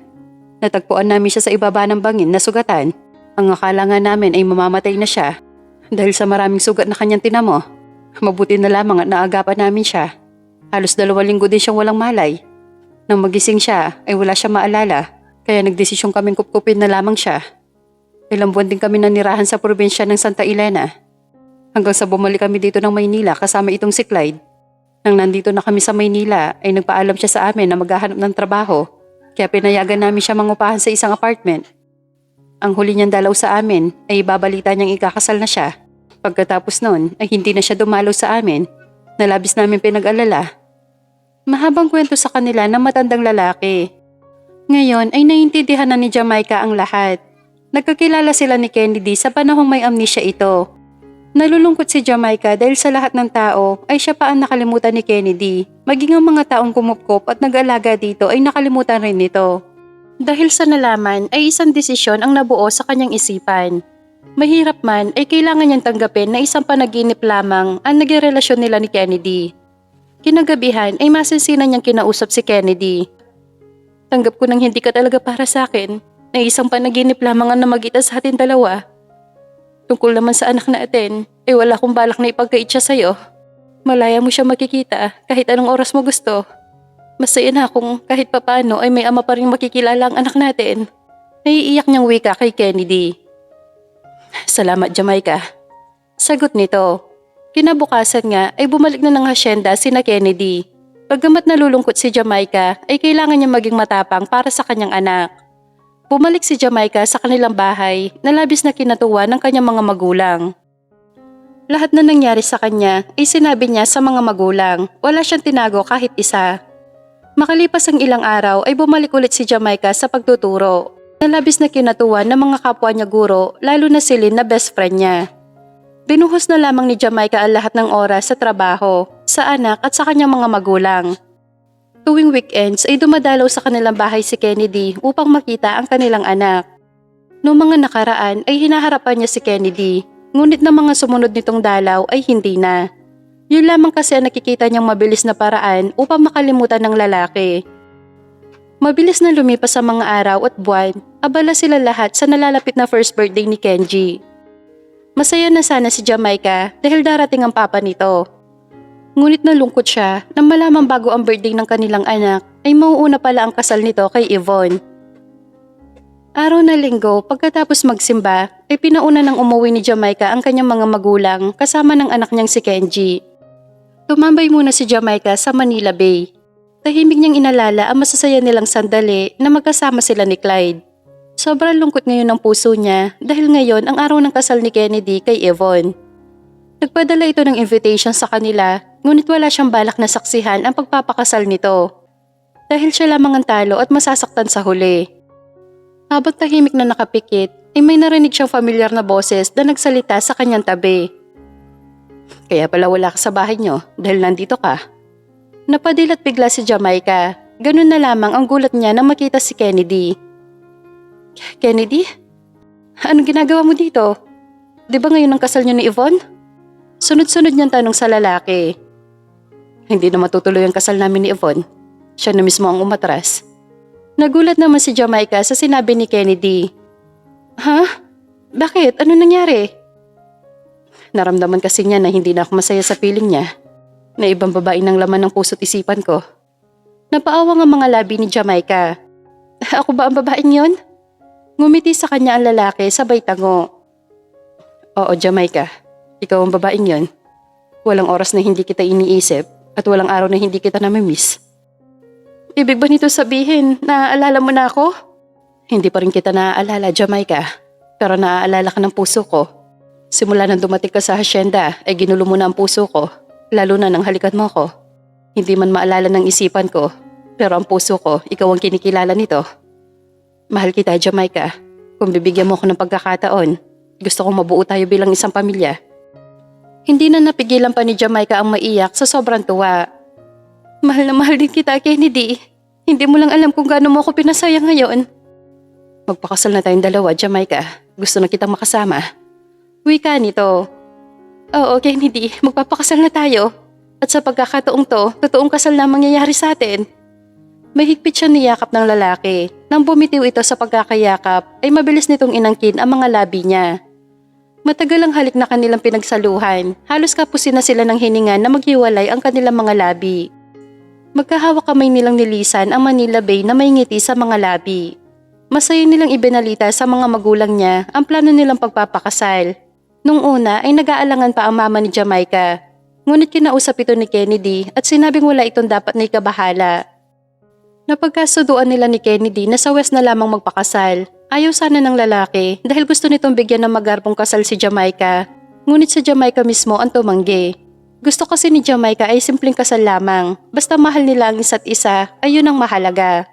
Natagpuan namin siya sa ibaba ng bangin na sugatan. Ang akala nga namin ay mamamatay na siya. Dahil sa maraming sugat na kanyang tinamo. Mabuti na lamang at naagapan namin siya. Halos 2 linggo din siyang walang malay. Nang magising siya ay wala siya maalala, kaya nagdesisyon kaming kupkupin na lamang siya. Ilang buwan din kami nanirahan sa probinsya ng Santa Elena. Hanggang sa bumalik kami dito ng Maynila kasama itong si Clyde. Nang nandito na kami sa Maynila ay nagpaalam siya sa amin na maghahanap ng trabaho, kaya pinayagan namin siya mangupahan sa isang apartment. Ang huli niyang dalaw sa amin ay ibabalita niyang ikakasal na siya. Pagkatapos noon ay hindi na siya dumalaw sa amin, na labis namin pinag-alala. Mahabang kwento sa kanila ng matandang lalaki. Ngayon ay naiintindihan na ni Jamaica ang lahat. Nagkakilala sila ni Kennedy sa panahong may amnesia ito. Nalulungkot si Jamaica dahil sa lahat ng tao ay siya pa ang nakalimutan ni Kennedy. Maging ang mga taong kumupkop at nag-alaga dito ay nakalimutan rin nito. Dahil sa nalaman ay isang desisyon ang nabuo sa kanyang isipan. Mahirap man ay kailangan niyang tanggapin na isang panaginip lamang ang naging relasyon nila ni Kennedy. Kinagabihan ay masinsinan niyang kinausap si Kennedy. Tanggap ko nang hindi ka talaga para sa akin, na isang panaginip lamang ang namagitan sa atin dalawa. Tungkol naman sa anak natin, ay wala akong balak na ipagkait siya sa'yo. Malaya mo siya makikita kahit anong oras mo gusto. Masaya na kung kahit papano ay may ama pa rin makikilala ang anak natin. Naiiyak niyang wika kay Kennedy. Salamat, Jamaica. Sagot nito. Kinabukasan nga ay bumalik na ng hasyenda sina Kennedy. Bagamat nalulungkot si Jamaica ay kailangan niya maging matapang para sa kanyang anak. Bumalik si Jamaica sa kanilang bahay na labis na kinatuwa ng kanyang mga magulang. Lahat na nangyari sa kanya ay sinabi niya sa mga magulang. Wala siyang tinago kahit isa. Makalipas ang ilang araw ay bumalik ulit si Jamaica sa pagtuturo. Nalabis na kinatuwa ng mga kapwa niya guro, lalo na si Lynn na best friend niya. Binuhos na lamang ni Jamaica ang lahat ng oras sa trabaho, sa anak at sa kanyang mga magulang. Tuwing weekends ay dumadalaw sa kanilang bahay si Kennedy upang makita ang kanilang anak. Noong mga nakaraan ay hinaharapan niya si Kennedy, ngunit ng mga sumunod nitong dalaw ay hindi na. Yun lamang kasi ang nakikita niyang mabilis na paraan upang makalimutan ng lalaki. Mabilis na lumipas ang mga araw at buwan, abala sila lahat sa nalalapit na first birthday ni Kenji. Masaya na sana si Jamaica dahil darating ang papa nito. Ngunit nalungkot siya nang malamang bago ang birthday ng kanilang anak ay mauuna pala ang kasal nito kay Yvonne. Araw na linggo pagkatapos magsimba ay pinauna ng umuwi ni Jamaica ang kanyang mga magulang kasama ng anak niyang si Kenji. Tumambay muna si Jamaica sa Manila Bay. Tahimik niyang inalala ang masasaya nilang sandali na magkasama sila ni Clyde. Sobrang lungkot ngayon ng puso niya dahil ngayon ang araw ng kasal ni Kennedy kay Yvonne. Nagpadala ito ng invitation sa kanila, ngunit wala siyang balak na saksihan ang pagpapakasal nito. Dahil siya lamang ang talo at masasaktan sa huli. Habang tahimik na nakapikit, ay may narinig siyang familiar na boses na nagsalita sa kanyang tabi. Kaya pala wala ka sa bahay niyo dahil nandito ka. Napadilat bigla si Jamaica, ganun na lamang ang gulat niya nang makita si Kennedy. Kennedy? Anong ginagawa mo dito? Di ba ngayon ang kasal niyo ni Yvonne? Sunod-sunod niyang tanong sa lalaki. Hindi na matutuloy ang kasal namin ni Yvonne. Siya na mismo ang umatras. Nagulat naman si Jamaica sa sinabi ni Kennedy. Ha? Bakit? Ano nangyari? Naramdaman kasi niya na hindi na ako masaya sa piling niya. Na ibang babae ng laman ng puso't isipan ko. Napaawa ang mga labi ni Jamaica. Ako ba ang babaeng yon? Ngumiti sa kanya ang lalaki sabay tango. Oo, Jamaica. Ikaw ang babaeng yon. Walang oras na hindi kita iniisip at walang araw na hindi kita namimiss. Ibig ba nito sabihin, naaalala mo na ako? Hindi pa rin kita naaalala, Jamaica. Pero naaalala ka ng puso ko. Simula nang dumating ka sa hasyenda ay ginulo mo na ang puso ko. Lalo na nang halikan mo ko. Hindi man maalala ng isipan ko. Pero ang puso ko, ikaw ang kinikilala nito. Mahal kita, Jamaica. Kung bibigyan mo ko ng pagkakataon, gusto kong mabuo tayo bilang isang pamilya. Hindi na napigilan pa ni Jamaica ang maiyak sa sobrang tuwa. Mahal na mahal din kita, Kennedy. Hindi mo lang alam kung gaano mo ako pinasaya ngayon. Magpakasal na tayong dalawa, Jamaica. Gusto na kitang makasama. Wika nito. Oo, Kennedy, magpapakasal na tayo. At sa pagkakataong to, totoong kasal na mangyayari sa atin. Mahigpit siya niyakap ng lalaki. Nang bumitiw ito sa pagkakayakap, ay mabilis nitong inangkin ang mga labi niya. Matagal ang halik na kanilang pinagsaluhan. Halos kapusin na sila ng hininga na maghiwalay ang kanilang mga labi. Magkahawak kamay nilang nilisan ang Manila Bay na may ngiti sa mga labi. Masaya nilang ibinalita sa mga magulang niya ang plano nilang pagpapakasal. Nung una ay nag-aalangan pa ang mama ni Jamaica. Ngunit kinausap ito ni Kennedy at sinabing wala itong dapat na ikabahala. Napagkasuduan nila ni Kennedy na sa West na lamang magpakasal. Ayaw sana ng lalaki dahil gusto nitong bigyan ng magarbong kasal si Jamaica. Ngunit sa Jamaica mismo ang tumanggi. Gusto kasi ni Jamaica ay simpleng kasal lamang. Basta mahal nila ang isa't isa ay yun ang mahalaga.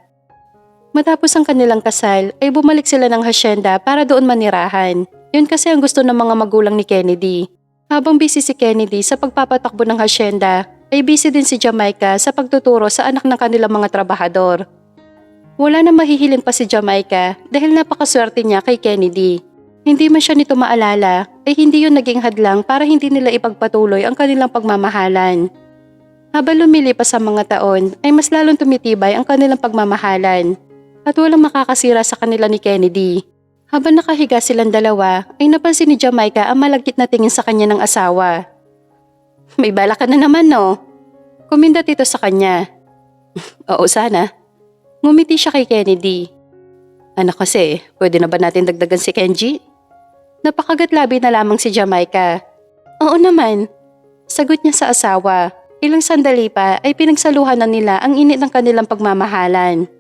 Matapos ang kanilang kasal ay bumalik sila ng hasyenda para doon manirahan. Yun kasi ang gusto ng mga magulang ni Kennedy. Habang busy si Kennedy sa pagpapatakbo ng hasyenda, ay busy din si Jamaica sa pagtuturo sa anak ng kanilang mga trabahador. Wala na mahihiling pa si Jamaica dahil napakaswerte niya kay Kennedy. Hindi man siya nito maalala ay hindi yun naging hadlang para hindi nila ipagpatuloy ang kanilang pagmamahalan. Habang lumilipas ang mga taon ay mas lalong tumitibay ang kanilang pagmamahalan at walang makakasira sa kanila ni Kennedy. Habang nakahiga silang dalawa ay napansin ni Jamaica ang malagkit na tingin sa kanya ng asawa. May bala ka na naman, no? Kumindat ito sa kanya. Oo, sana. Ngumiti siya kay Kennedy. Anak kasi, pwede na ba natin dagdagan si Kenji? Napakagatlabi na lamang si Jamaica. Oo naman. Sagot niya sa asawa. Ilang sandali pa ay pinagsaluhan na nila ang init ng kanilang pagmamahalan.